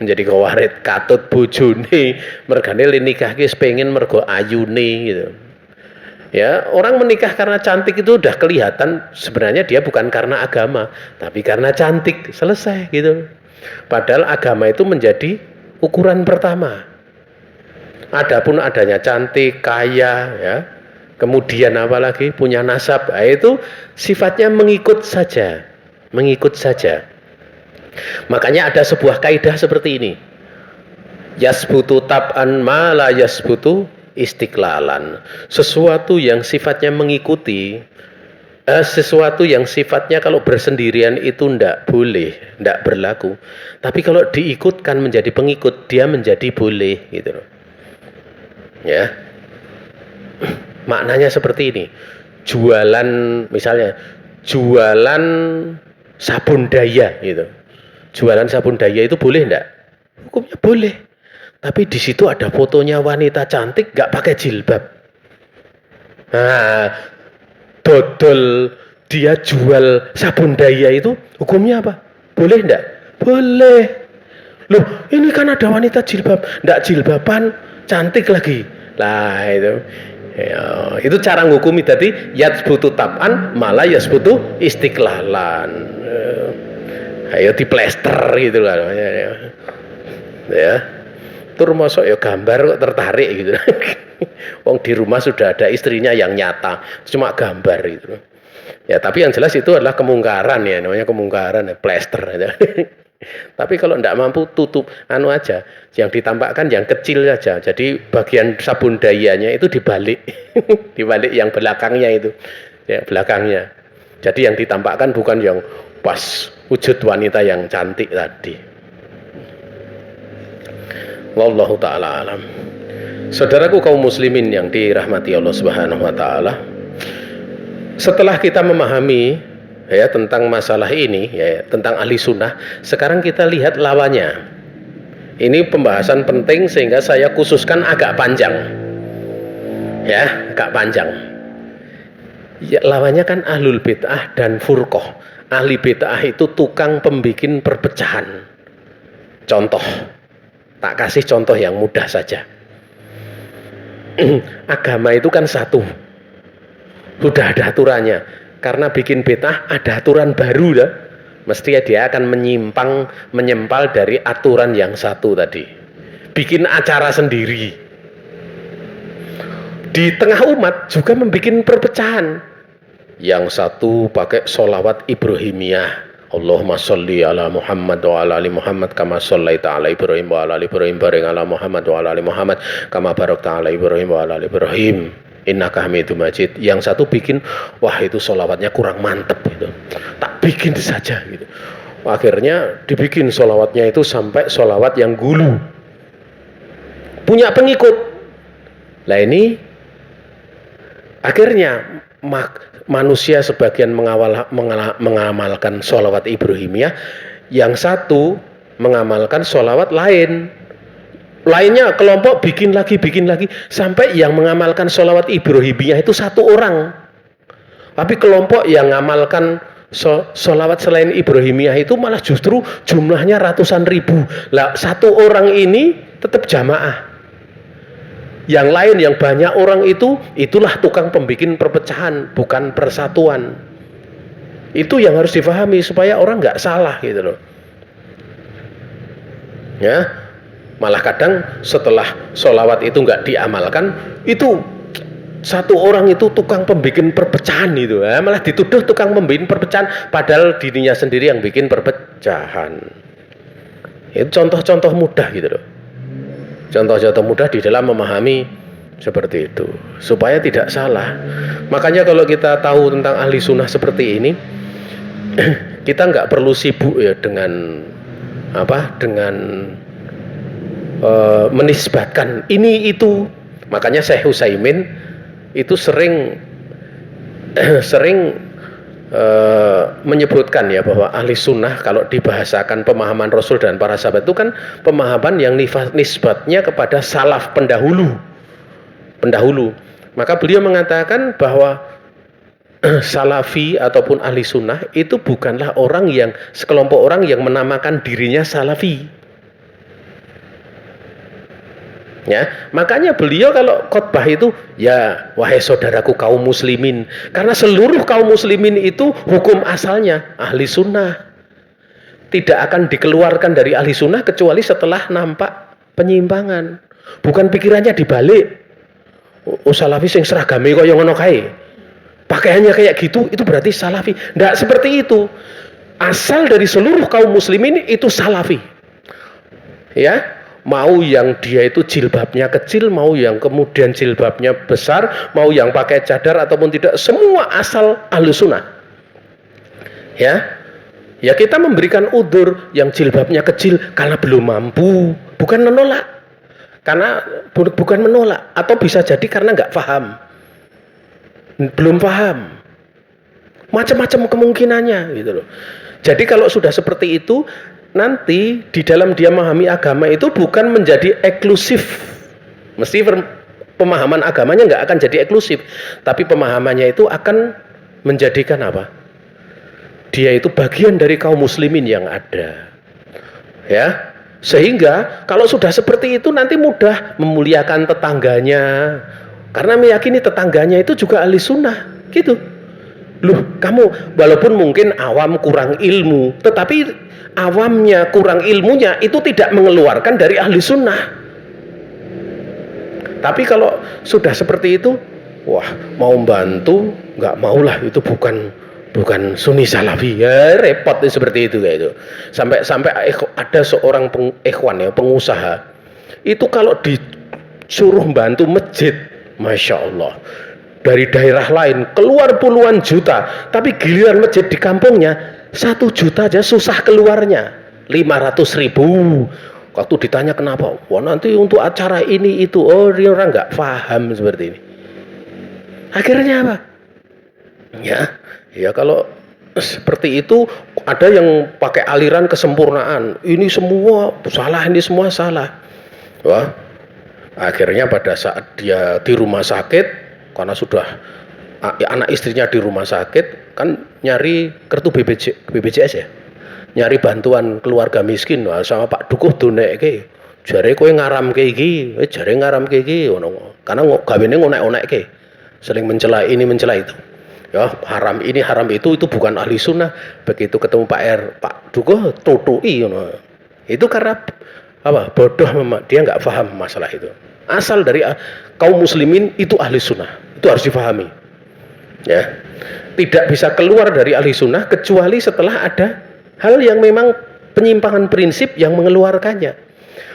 Menjadi Khawarij, katut bojone mergane le nikah ki pengen mergo ayune gitu. Ya, orang menikah karena cantik itu udah kelihatan sebenarnya dia bukan karena agama, tapi karena cantik, selesai gitu. Padahal agama itu menjadi ukuran pertama. Adapun adanya cantik, kaya, ya, kemudian apalagi punya nasab, itu sifatnya mengikut saja, mengikut saja. Makanya ada sebuah kaidah seperti ini. Yasbutu tab'an ma la yasbutu istiqlalan. Sesuatu yang sifatnya mengikuti, sesuatu yang sifatnya kalau bersendirian itu ndak boleh, ndak berlaku. Tapi kalau diikutkan menjadi pengikut, dia menjadi boleh gitu loh. Ya. Maknanya seperti ini. Jualan, misalnya jualan sabun daya gitu. Jualan sabun daya itu boleh ndak? Hukumnya boleh. Tapi di situ ada fotonya wanita cantik nggak pakai jilbab. Nah, dodol dia jual sabun daya itu hukumnya apa? Boleh ndak? Boleh. Loh, ini kan ada wanita jilbab, ndak jilbaban, cantik lagi. Lah itu. Ya, itu cara ngukumi tadi yasbutu tab'an malah yasbutu istiqlalan. Ayo diplester gitu lah. Ya. Tur mosok ya gambar kok tertarik gitu. Wong di rumah sudah ada istrinya yang nyata, cuma gambar gitu. Ya, tapi yang jelas itu adalah kemungkaran ya, namanya kemungkaran, ya, plester aja. Tapi kalau tidak mampu tutup aja, yang ditampakkan yang kecil saja. Jadi bagian sabun dayanya itu dibalik. Dibalik yang belakangnya itu. Ya, belakangnya. Jadi yang ditampakkan bukan yang pas wujud wanita yang cantik tadi. Wallahu ta'ala alam. Saudaraku kaum muslimin yang dirahmati Allah Subhanahu wa taala, setelah kita memahami ya tentang masalah ini ya, tentang ahli sunnah, sekarang kita lihat lawannya. Ini pembahasan penting sehingga saya khususkan agak panjang. Ya, agak panjang. Ya, lawannya kan ahlul bid'ah dan furqah. Ahli bid'ah itu tukang pembikin perpecahan. Contoh, tak kasih contoh yang mudah saja. Agama itu kan satu, sudah ada aturannya. Karena bikin bid'ah ada aturan baru dah. Mesti dia akan menyempal dari aturan yang satu tadi. Bikin acara sendiri. Di tengah umat juga membuat perpecahan. Yang satu pakai sholawat Ibrahimiyah. Allahumma sholli ala Muhammad wa ala ali Muhammad kama shollaita ala Ibrahim wa ala ali Ibrahim barik ala Muhammad wa ala ali Muhammad kama barakta ala Ibrahim wa ala ali Ibrahim innaka Hamidum Majid. Yang satu bikin, wah itu sholawatnya kurang mantep gitu, tak bikin saja gitu. Akhirnya dibikin sholawatnya itu sampai sholawat yang gulu, punya pengikut. Nah ini akhirnya manusia sebagian mengamalkan sholawat Ibrahimiyah, yang satu mengamalkan sholawat lainnya kelompok bikin lagi, sampai yang mengamalkan sholawat Ibrahimiyah itu satu orang, tapi kelompok yang mengamalkan sholawat selain Ibrahimiyah itu malah justru jumlahnya ratusan ribu. Lah satu orang ini tetap jamaah, yang lain yang banyak orang itulah tukang pembikin perpecahan, bukan persatuan. Itu yang harus difahami supaya orang nggak salah gitu loh. Ya, malah kadang setelah sholawat itu nggak diamalkan, itu satu orang itu tukang pembikin perpecahan itu, malah dituduh tukang pembikin perpecahan, padahal dirinya sendiri yang bikin perpecahan. Itu contoh-contoh mudah gitu loh. Contoh-contoh mudah di dalam memahami seperti itu supaya tidak salah. Makanya kalau kita tahu tentang ahli sunnah seperti ini, kita nggak perlu sibuk ya dengan menisbatkan ini itu. Makanya Syekh Utsaimin itu sering menyebutkan ya bahwa ahli sunnah kalau dibahasakan pemahaman Rasul dan para sahabat itu kan pemahaman yang nisbatnya kepada salaf pendahulu. Maka beliau mengatakan bahwa salafi ataupun ahli sunnah itu bukanlah sekelompok orang yang menamakan dirinya salafi. Ya, makanya beliau kalau khotbah itu ya wahai saudaraku kaum muslimin, karena seluruh kaum muslimin itu hukum asalnya ahli sunnah, tidak akan dikeluarkan dari ahli sunnah kecuali setelah nampak penyimpangan. Bukan pikirannya dibalik, salafi sing seragame kaya ngono kae, pakaiannya kayak gitu itu berarti salafi. Nggak seperti itu. Asal dari seluruh kaum muslimin itu salafi. Ya, mau yang dia itu jilbabnya kecil, mau yang kemudian jilbabnya besar, mau yang pakai cadar ataupun tidak, semua asal ahlu sunnah. Ya kita memberikan udzur yang jilbabnya kecil karena belum mampu, bukan menolak, atau bisa jadi karena nggak paham, belum paham, macam-macam kemungkinannya gitu loh. Jadi kalau sudah seperti itu, nanti di dalam dia memahami agama itu bukan menjadi eksklusif. Mesti pemahaman agamanya nggak akan jadi eksklusif, tapi pemahamannya itu akan menjadikan apa? Dia itu bagian dari kaum muslimin yang ada. Ya, sehingga kalau sudah seperti itu nanti mudah memuliakan tetangganya, karena meyakini tetangganya itu juga ahli sunnah gitu. Loh, kamu walaupun mungkin awam kurang ilmu, tetapi awamnya kurang ilmunya itu tidak mengeluarkan dari ahli sunnah. Tapi kalau sudah seperti itu, wah mau bantu nggak maulah, itu bukan sunni salafi, ya repot seperti itu kayak itu. Sampai ada seorang pengusaha itu kalau disuruh bantu masjid, masya Allah, dari daerah lain keluar puluhan juta, tapi giliran masjid di kampungnya 1 juta aja susah keluarnya, 500.000. Waktu ditanya kenapa, wah nanti untuk acara ini itu, oh dia orang nggak paham seperti ini. Akhirnya apa? Ya kalau seperti itu ada yang pakai aliran kesempurnaan, ini semua salah, ini semua salah. Wah, akhirnya pada saat dia di rumah sakit, karena sudah anak istrinya di rumah sakit, kan nyari kartu BPJS ya, nyari bantuan keluarga miskin. Wah, sama Pak Dukuh donekke, jare kowe ngaram kayak iki, karena gawene ngonek-onekke, sering mencela ini mencela itu. Ya haram ini haram itu bukan ahli sunnah. Begitu ketemu Pak Dukuh tutui, itu karena apa? Bodoh, dia nggak paham masalah itu. Asal dari kaum muslimin itu ahli sunnah, itu harus difahami. Ya, tidak bisa keluar dari ahli sunnah kecuali setelah ada hal yang memang penyimpangan prinsip yang mengeluarkannya.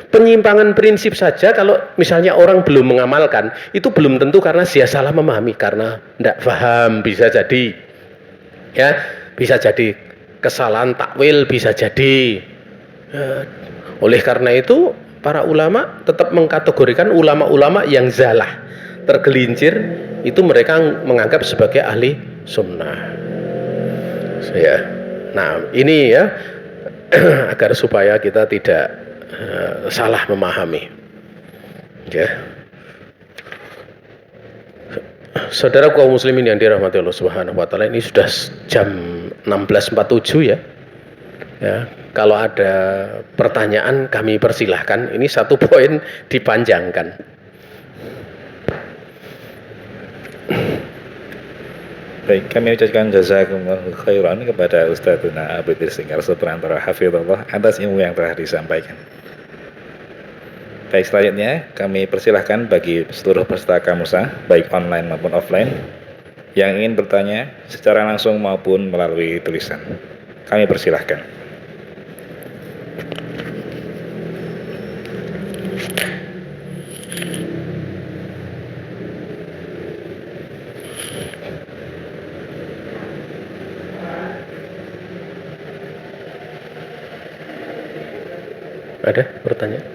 Penyimpangan prinsip saja kalau misalnya orang belum mengamalkan, itu belum tentu karena dia salah memahami, karena tidak paham, bisa jadi. Ya, bisa jadi kesalahan takwil bisa jadi. Oleh karena itu para ulama tetap mengkategorikan ulama-ulama yang zalah, tergelincir, itu mereka menganggap sebagai ahli sunnah. Ya. Nah ini ya agar supaya kita tidak salah memahami. Ya. Saudara kaum muslimin yang dirahmati Allah Subhanahu wa taala, ini sudah jam 16.47 ya. Ya, kalau ada pertanyaan kami persilahkan. Ini satu poin dipanjangkan. Baik, kami ucapkan jazakumullahu khairan kepada Ustadzuna Abid Istighfar Suprantara Hafizullah atas ilmu yang telah disampaikan. Baik, selanjutnya kami persilahkan bagi seluruh peserta Kamusa, baik online maupun offline, yang ingin bertanya secara langsung maupun melalui tulisan. Kami persilahkan. Ada pertanyaan?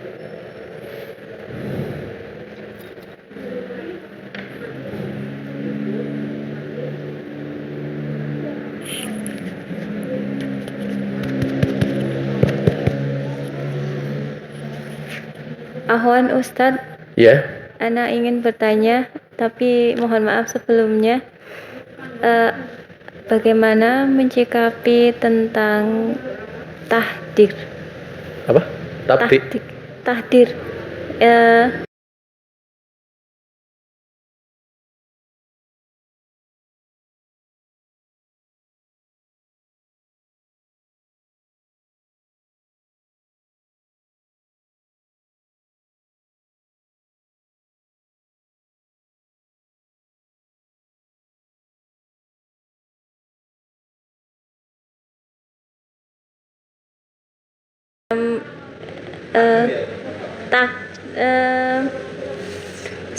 Ahwan Ustadz, Ya. Ana ingin bertanya, tapi mohon maaf sebelumnya. Bagaimana mencikapi tentang tahdir? Apa? Tabdi. Tahdir.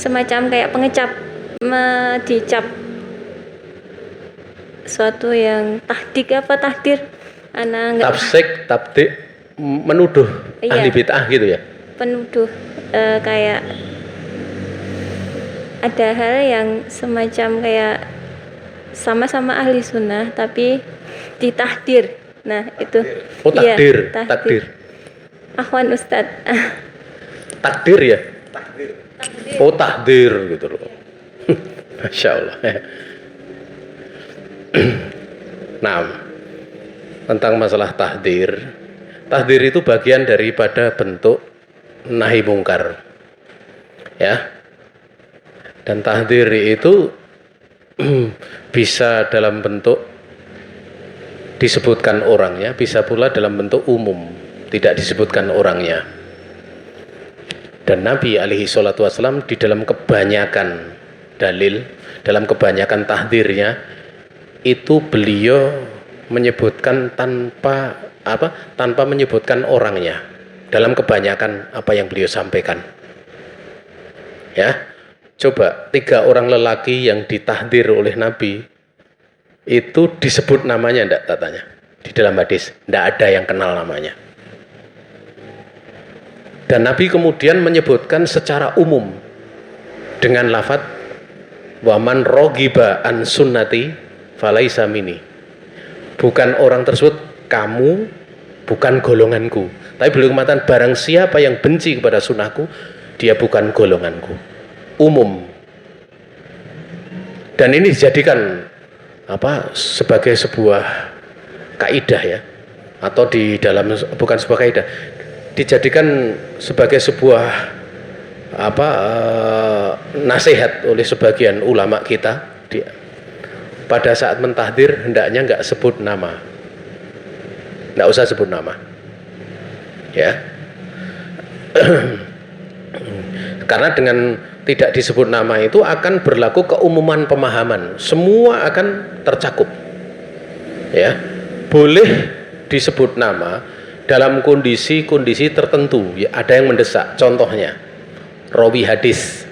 Semacam kayak pengecap, dicap suatu yang tahdik apa tahdir, Ana nggak Tafsik, tabdi, menuduh Iya. ahli bid'ah gitu ya. penuduh, kayak ada hal yang semacam kayak sama-sama ahli sunnah tapi ditahdir. Nah itu Oh, iya, takdir, takdir. Ahwan Ustadz. Takdir ya? Oh, takdir gitu loh. Masya Allah. Nah, tentang masalah tahdir. Tahdir itu bagian daripada bentuk nahi mungkar. Ya. Dan tahdir itu bisa dalam bentuk disebutkan orangnya, bisa pula dalam bentuk umum, tidak disebutkan orangnya. Dan Nabi alaihi salatu wassalam di dalam kebanyakan dalil, dalam kebanyakan tahdirnya itu beliau menyebutkan tanpa menyebutkan orangnya dalam kebanyakan apa yang beliau sampaikan. Ya, coba 3 orang lelaki yang ditahdir oleh Nabi itu disebut namanya enggak, tatanya di dalam hadis? Enggak ada yang kenal namanya. Dan Nabi kemudian menyebutkan secara umum dengan lafadz waman rogiba an sunnati falaisa minni. Bukan orang tersebut, kamu bukan golonganku. Tapi beliau mengatakan barang siapa yang benci kepada sunnahku, dia bukan golonganku. Umum. Dan ini dijadikan sebagai sebuah kaidah ya, atau di dalam, bukan sebuah kaidah, dijadikan sebagai sebuah nasihat oleh sebagian ulama kita pada saat mentahdir, hendaknya nggak sebut nama, nggak usah sebut nama ya. Karena dengan tidak disebut nama itu akan berlaku keumuman pemahaman, semua akan tercakup ya. Boleh disebut nama dalam kondisi-kondisi tertentu ya, ada yang mendesak. Contohnya rawi hadis.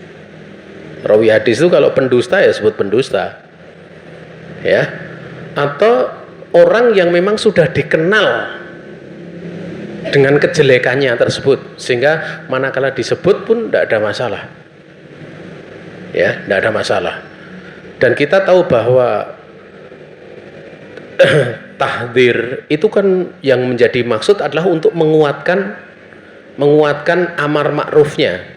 Rawi hadis itu kalau pendusta ya sebut pendusta ya, atau orang yang memang sudah dikenal dengan kejelekannya tersebut, sehingga manakala disebut pun tidak ada masalah, ya, tidak ada masalah. Dan kita tahu bahwa tahdzir itu kan yang menjadi maksud adalah untuk menguatkan amar ma'rufnya.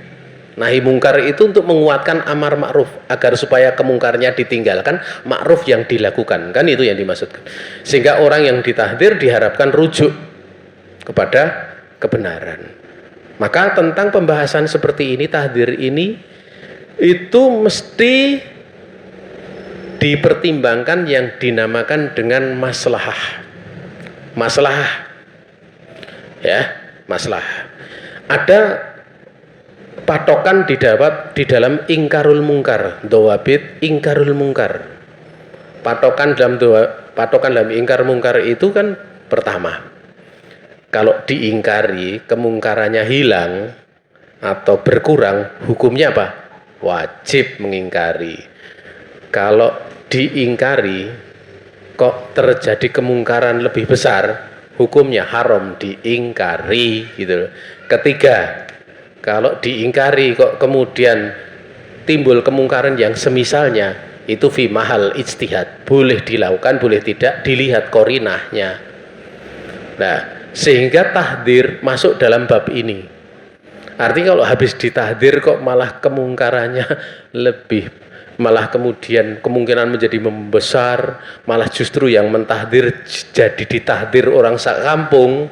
Nahi mungkar itu untuk menguatkan amar ma'ruf agar supaya kemungkarnya ditinggalkan, ma'ruf yang dilakukan, kan itu yang dimaksudkan. Sehingga orang yang ditahdzir diharapkan rujuk kepada kebenaran. Maka tentang pembahasan seperti ini, tahdzir ini itu mesti dipertimbangkan yang dinamakan dengan maslahah. Maslahah, ya, maslahah. Ada patokan di dalam ingkarul mungkar, dawabit ingkarul mungkar. Patokan dalam ingkar mungkar itu kan pertama, kalau diingkari kemungkarannya hilang atau berkurang, hukumnya apa? Wajib mengingkari. Kalau diingkari kok terjadi kemungkaran lebih besar, hukumnya haram diingkari, gitu. Ketiga, kalau diingkari kok kemudian timbul kemungkaran yang semisalnya, itu fi mahal ijtihad, boleh dilakukan, boleh tidak, dilihat korinahnya. Nah, sehingga tahdzir masuk dalam bab ini. Artinya kalau habis ditahdzir kok malah kemungkarannya lebih, malah kemudian kemungkinan menjadi membesar, malah justru yang mentahdzir jadi ditahdzir orang sak kampung.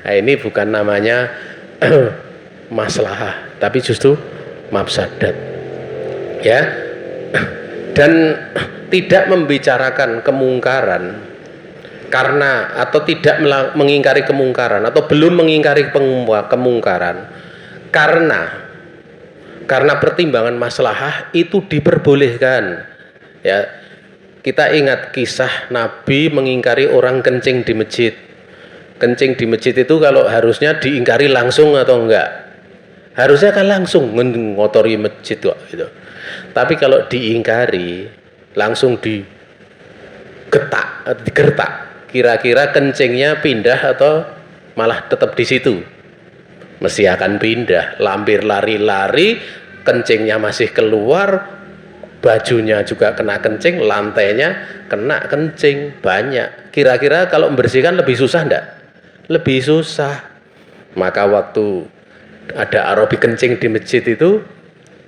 Nah, ini bukan namanya maslahah, tapi justru mafsadat, ya. Dan tidak membicarakan kemungkaran karena, atau tidak mengingkari kemungkaran, atau belum mengingkari kemungkaran karena pertimbangan maslahah itu diperbolehkan, ya. Kita ingat kisah Nabi mengingkari orang kencing di masjid. Kencing di masjid itu kalau harusnya diingkari langsung atau enggak? Harusnya kan langsung, ngotori masjid kok, gitu. Tapi kalau diingkari langsung digertak, kira-kira kencingnya pindah atau malah tetap di situ? Mesti akan pindah. Lampir lari-lari, kencingnya masih keluar, bajunya juga kena kencing, lantainya kena kencing, banyak. Kira-kira kalau membersihkan lebih susah enggak? Lebih susah. Maka waktu ada Arabi kencing di masjid itu,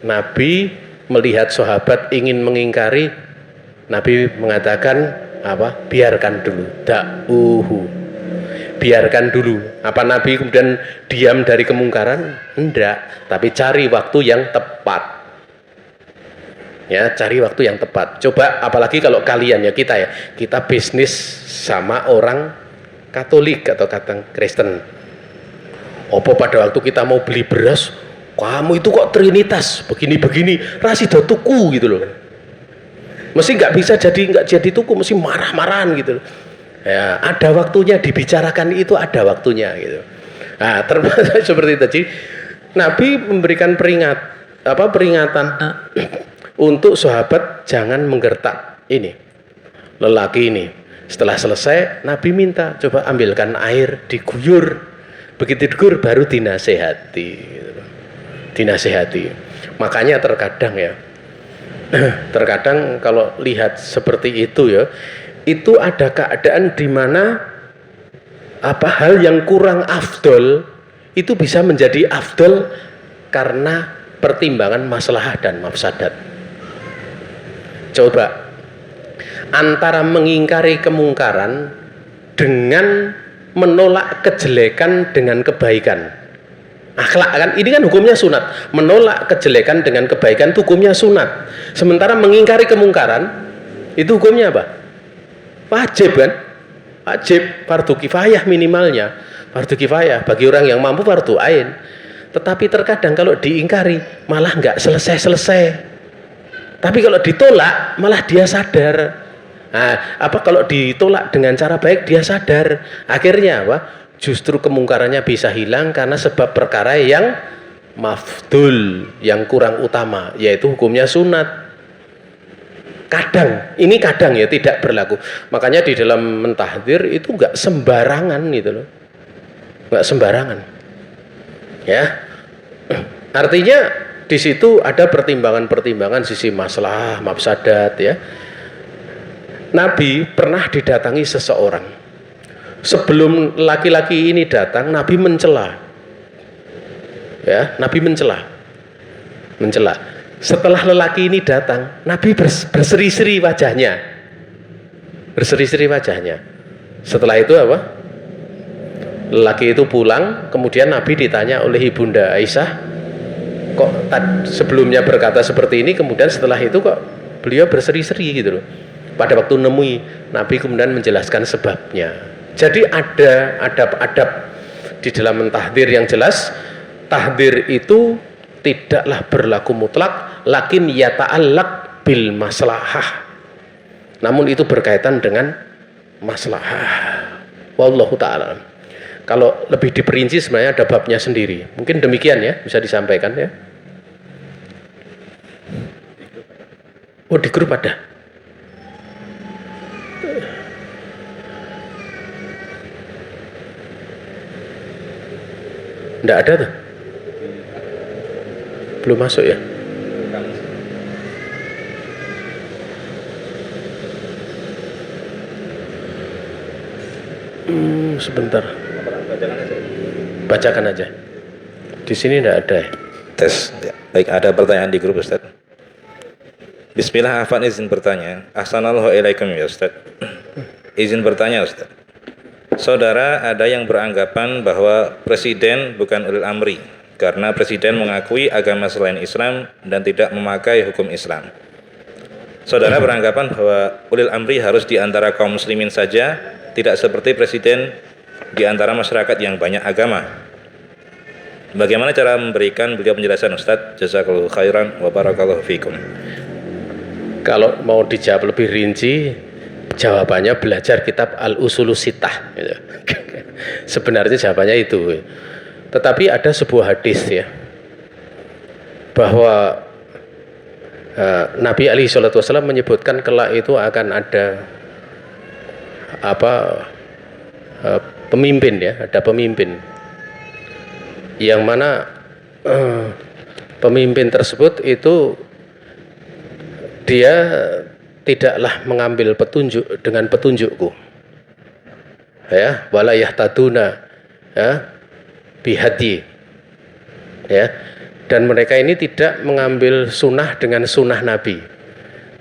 Nabi melihat sahabat ingin mengingkari, Nabi mengatakan apa? Biarkan dulu, biarkan dulu. Apa Nabi kemudian diam dari kemungkaran? Enggak, tapi cari waktu yang tepat. Ya, cari waktu yang tepat. Coba apalagi kalau kalian, ya, kita bisnis sama orang Katolik atau kata Kristen. Apa pada waktu kita mau beli beras, kamu itu kok Trinitas begini-begini, rasido tuku, gitu loh. Mesti nggak jadi tuku, mesti marah-marahan, gitu loh. Ya, ada waktunya dibicarakan, itu ada waktunya, gitu. Nah, termasuk seperti tadi, Nabi memberikan peringatan untuk sahabat jangan menggertak ini lelaki ini. Setelah selesai, Nabi minta coba ambilkan air, diguyur. Begitu diguyur baru dinasehati, gitu. Dinasehati. Makanya terkadang, ya, terkadang kalau lihat seperti itu, ya, itu ada keadaan di mana hal yang kurang afdol itu bisa menjadi afdol karena pertimbangan maslahah dan mafsadat. Coba antara mengingkari kemungkaran dengan menolak kejelekan dengan kebaikan. Akhlak kan, ini kan hukumnya sunat. Menolak kejelekan dengan kebaikan itu hukumnya sunat. Sementara mengingkari kemungkaran itu hukumnya apa? Wajib, kan? Wajib, fardu kifayah minimalnya. Fardu kifayah, bagi orang yang mampu fardu ain. Tetapi terkadang kalau diingkari malah nggak selesai-selesai. Tapi kalau ditolak malah dia sadar. Nah, kalau ditolak dengan cara baik dia sadar. Akhirnya apa? Justru kemungkarannya bisa hilang karena sebab perkara yang mafdul, yang kurang utama, yaitu hukumnya sunat. ini kadang ya tidak berlaku. Makanya di dalam mentahdir itu nggak sembarangan gitu loh, nggak sembarangan. Ya, artinya di situ ada pertimbangan-pertimbangan sisi maslahat, mafsadat ya. Nabi pernah didatangi seseorang. Sebelum laki-laki ini datang, Nabi mencela. Ya, Nabi mencela. Setelah lelaki ini datang, Nabi berseri-seri wajahnya. Setelah itu apa? Lelaki itu pulang, kemudian Nabi ditanya oleh Ibunda Aisyah, kok sebelumnya berkata seperti ini, kemudian setelah itu kok beliau berseri-seri gitu loh. Pada waktu nemui, Nabi kemudian menjelaskan sebabnya. Jadi ada adab-adab di dalam mentahdir yang jelas. Tahdir itu tidaklah berlaku mutlak, lakin yata'allaq bil maslahah. Namun itu berkaitan dengan maslahah. Wallahu ta'ala. Kalau lebih diperinci sebenarnya ada babnya sendiri. Mungkin demikian ya, bisa disampaikan ya. Oh, di grup ada. Enggak ada tuh. Belum masuk ya? Sebentar. Bacakan aja. Di sini enggak ada ya? Tes. Ya. Baik, ada pertanyaan di grup Ustaz. Bismillah, Afan izin bertanya. Assalamualaikum ya Ustaz. Izin bertanya Ustaz. Saudara, ada yang beranggapan bahwa presiden bukan ulil amri karena presiden mengakui agama selain Islam dan tidak memakai hukum Islam. Saudara beranggapan bahwa ulil amri harus di antara kaum muslimin saja, tidak seperti presiden di antara masyarakat yang banyak agama. Bagaimana cara memberikan beliau penjelasan Ustaz? Jazakallahu khairan wa barakallahu fikum. Kalau mau dijawab lebih rinci, jawabannya belajar kitab Al-Usulus Sittah. Sebenarnya jawabannya itu. Tetapi ada sebuah hadis ya, bahwa Nabi alaihi salatu wasallam menyebutkan kelak itu akan ada pemimpin ya, ada pemimpin yang mana pemimpin tersebut itu dia tidaklah mengambil petunjuk dengan petunjukku, ya, wala yahtaduna ya bihadi, ya, dan mereka ini tidak mengambil sunnah dengan sunnah Nabi,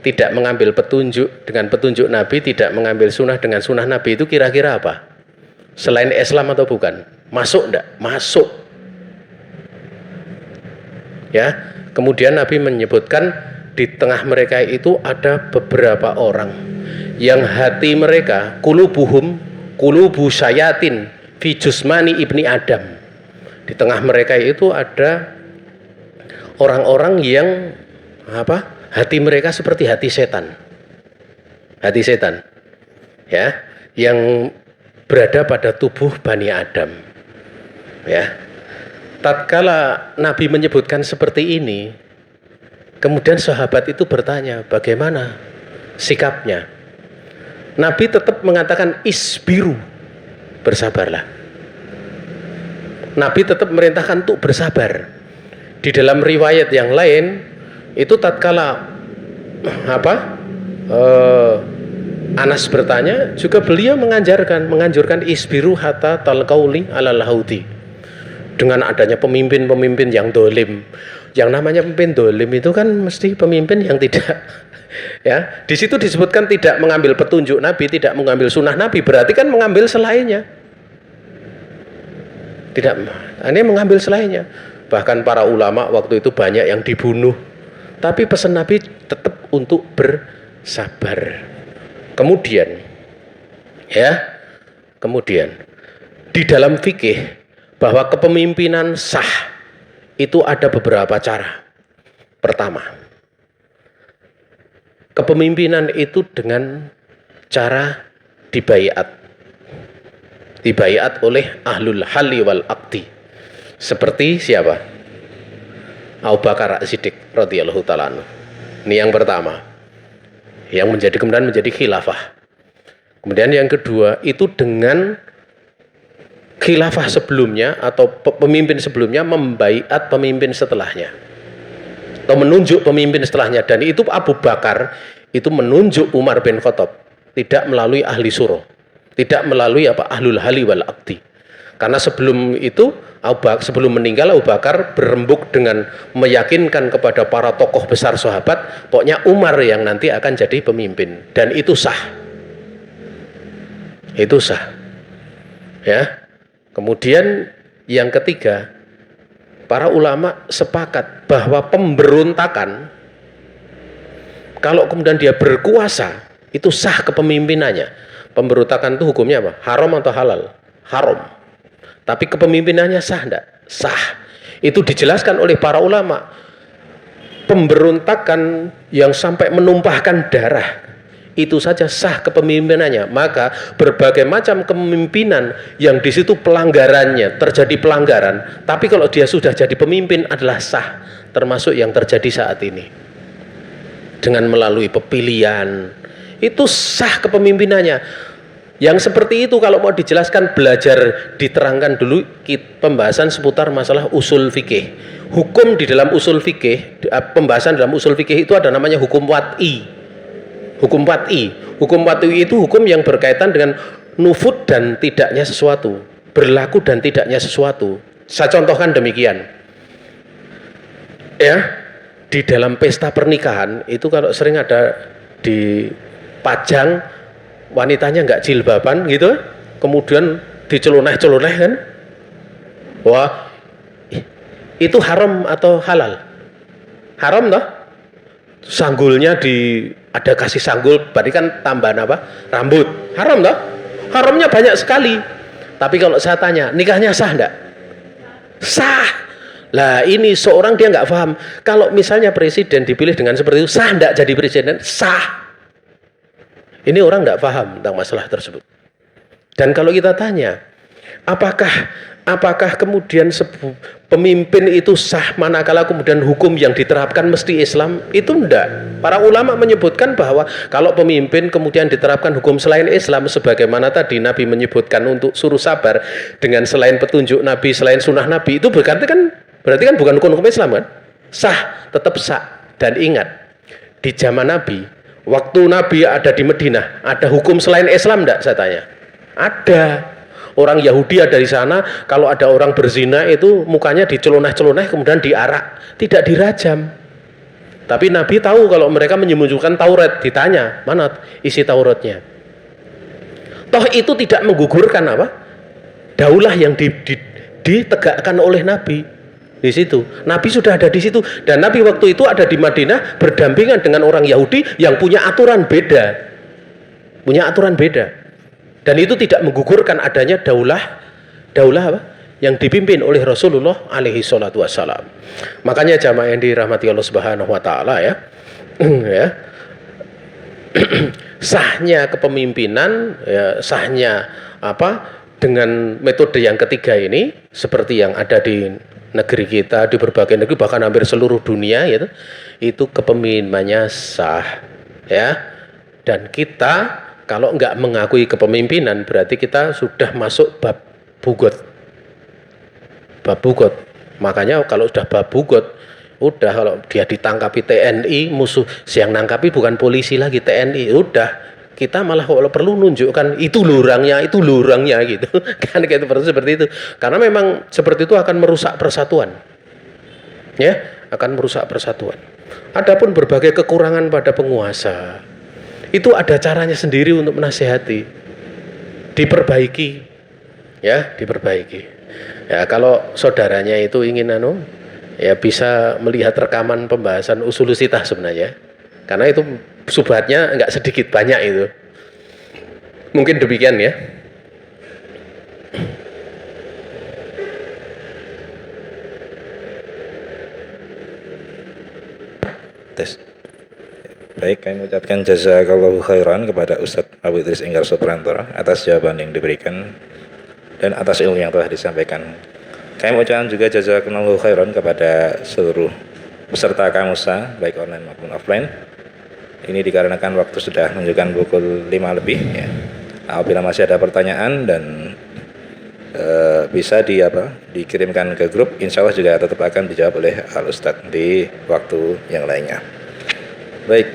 tidak mengambil petunjuk dengan petunjuk Nabi, tidak mengambil sunnah dengan sunnah Nabi. Itu kira-kira apa? Selain Islam atau bukan? Masuk enggak? Masuk. Ya, kemudian Nabi menyebutkan di tengah mereka itu ada beberapa orang yang hati mereka kulubu syayatin fi jusmani ibni Adam. Di tengah mereka itu ada orang-orang yang hati mereka seperti hati setan. Hati setan. Ya, yang berada pada tubuh Bani Adam. Ya. Tatkala Nabi menyebutkan seperti ini, kemudian sahabat itu bertanya, bagaimana sikapnya? Nabi tetap mengatakan isbiru, bersabarlah. Nabi tetap merintahkan untuk bersabar. Di dalam riwayat yang lain itu tatkala Anas bertanya, juga beliau menganjurkan isbiru hatta talqauli ala lahuti. Dengan adanya pemimpin-pemimpin yang dolim. Yang namanya pemimpin dolim itu kan mesti pemimpin yang tidak, ya. Di situ disebutkan tidak mengambil petunjuk Nabi, tidak mengambil sunnah Nabi, berarti kan mengambil selainnya. Tidak, ini mengambil selainnya. Bahkan para ulama waktu itu banyak yang dibunuh. Tapi pesan Nabi tetap untuk bersabar. Kemudian di dalam fikih bahwa kepemimpinan sah itu ada beberapa cara. Pertama, kepemimpinan itu dengan cara dibaiat oleh ahlul halli wal aqdi. Seperti siapa? Abu Bakar As-Siddiq radhiyallahu ta'ala anhu. Ini yang pertama. yang kemudian menjadi khilafah. Kemudian yang kedua itu dengan khilafah sebelumnya atau pemimpin sebelumnya membaiat pemimpin setelahnya atau menunjuk pemimpin setelahnya, dan itu Abu Bakar itu menunjuk Umar bin Khattab tidak melalui ahli suro, tidak melalui ahlul hali wal aqdi. Karena sebelum itu sebelum meninggal Abu Bakar berembuk dengan meyakinkan kepada para tokoh besar sahabat, pokoknya Umar yang nanti akan jadi pemimpin, dan itu sah. Itu sah. Ya. Kemudian yang ketiga, para ulama sepakat bahwa pemberontakan kalau kemudian dia berkuasa itu sah kepemimpinannya. Pemberontakan itu hukumnya apa? Haram atau halal? Haram. Tapi kepemimpinannya sah enggak? Sah. Itu dijelaskan oleh para ulama. Pemberontakan yang sampai menumpahkan darah itu saja sah kepemimpinannya. Maka berbagai macam kepemimpinan yang di situ pelanggarannya, terjadi pelanggaran, tapi kalau dia sudah jadi pemimpin adalah sah, termasuk yang terjadi saat ini. Dengan melalui pepilihan itu sah kepemimpinannya. Yang seperti itu kalau mau dijelaskan, belajar diterangkan dulu pembahasan seputar masalah usul fikih. Hukum di dalam usul fikih, pembahasan dalam usul fikih itu ada namanya hukum wat'i. Hukum wat'i. Hukum wat'i itu hukum yang berkaitan dengan nufud dan tidaknya sesuatu, berlaku dan tidaknya sesuatu. Saya contohkan demikian. Ya, di dalam pesta pernikahan itu kalau sering ada dipajang wanitanya nggak jilbaban gitu, kemudian diceluneh-celuneh kan, wah itu haram atau halal? Haram toh. Sanggulnya ada kasih sanggul, berarti kan tambahan apa? Rambut. Haram toh? Haramnya banyak sekali. Tapi kalau saya tanya, nikahnya sah enggak? Sah. Lah ini seorang dia nggak paham. Kalau misalnya presiden dipilih dengan seperti itu, sah enggak jadi presiden? Sah. Ini orang nggak paham tentang masalah tersebut. Dan kalau kita tanya, apakah kemudian pemimpin itu sah manakala kemudian hukum yang diterapkan mesti Islam? Itu enggak. Para ulama menyebutkan bahwa kalau pemimpin kemudian diterapkan hukum selain Islam, sebagaimana tadi Nabi menyebutkan untuk suruh sabar dengan selain petunjuk Nabi, selain sunnah Nabi, itu berarti kan bukan hukum Islam kan? Sah, tetap sah. Dan ingat, di zaman Nabi, waktu Nabi ada di Madinah, ada hukum selain Islam enggak, saya tanya? Ada. Orang Yahudi ada di sana, kalau ada orang berzina itu mukanya diceluneh-celuneh kemudian diarak, tidak dirajam. Tapi Nabi tahu kalau mereka menyembunyikan Taurat, ditanya, mana isi Tauratnya? Toh itu tidak menggugurkan apa? Daulah yang ditegakkan oleh Nabi. Di situ Nabi sudah ada di situ, dan Nabi waktu itu ada di Madinah berdampingan dengan orang Yahudi yang punya aturan beda, dan itu tidak menggugurkan adanya daulah apa? Yang dipimpin oleh Rasulullah alaihi salatu wassalam. Makanya jamaah yang dirahmati Allah Subhanahu wa taala ya, ya. Sahnya kepemimpinan, ya, sahnya apa dengan metode yang ketiga ini, seperti yang ada di negeri kita, di berbagai negeri, bahkan hampir seluruh dunia gitu, itu kepemimpinannya sah, ya. Dan kita kalau nggak mengakui kepemimpinan berarti kita sudah masuk bab bugot. Makanya kalau sudah bab bugot, udah kalau dia ditangkapi TNI, musuh yang nangkapi bukan polisi lagi, TNI, udah kita malah kalau perlu nunjukkan itu lurangnya gitu. Kan kayak seperti itu. Karena memang seperti itu akan merusak persatuan. Ya, akan merusak persatuan. Adapun berbagai kekurangan pada penguasa, itu ada caranya sendiri untuk menasihati. Diperbaiki. Ya, diperbaiki. Ya, kalau saudaranya itu ingin ya bisa melihat rekaman pembahasan usulusitah sebenarnya. Karena itu subhatnya enggak sedikit banyak itu. Mungkin demikian ya. Tes. Baik, kami mengucapkan jazakallahu khairan kepada Ustadz Abu Idris Enggar Suprantoro atas jawaban yang diberikan dan atas ilmu yang telah disampaikan. Kami mengucapkan juga jazakallahu khairan kepada seluruh peserta Kamusa, baik online maupun offline. Ini dikarenakan waktu sudah menunjukkan pukul 5 lebih ya. Apabila masih ada pertanyaan dan bisa dikirimkan ke grup, insya Allah juga tetap akan dijawab oleh Al Ustadz di waktu yang lainnya. Baik.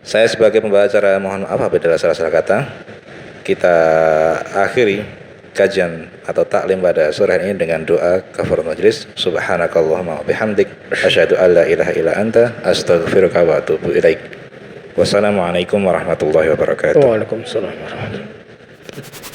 Saya sebagai pembawa acara mohon maaf apabila ada salah-salah kata. Kita akhiri kajian atau taklim pada sore ini dengan doa kafaratul majlis. Subhanakallahumma wa bihamdik asyhadu an la ilaha illa anta astaghfiruka wa atubu ilaik. Wassalamualaikum warahmatullahi wabarakatuh. Waalaikumsalam warahmatullahi wabarakatuh.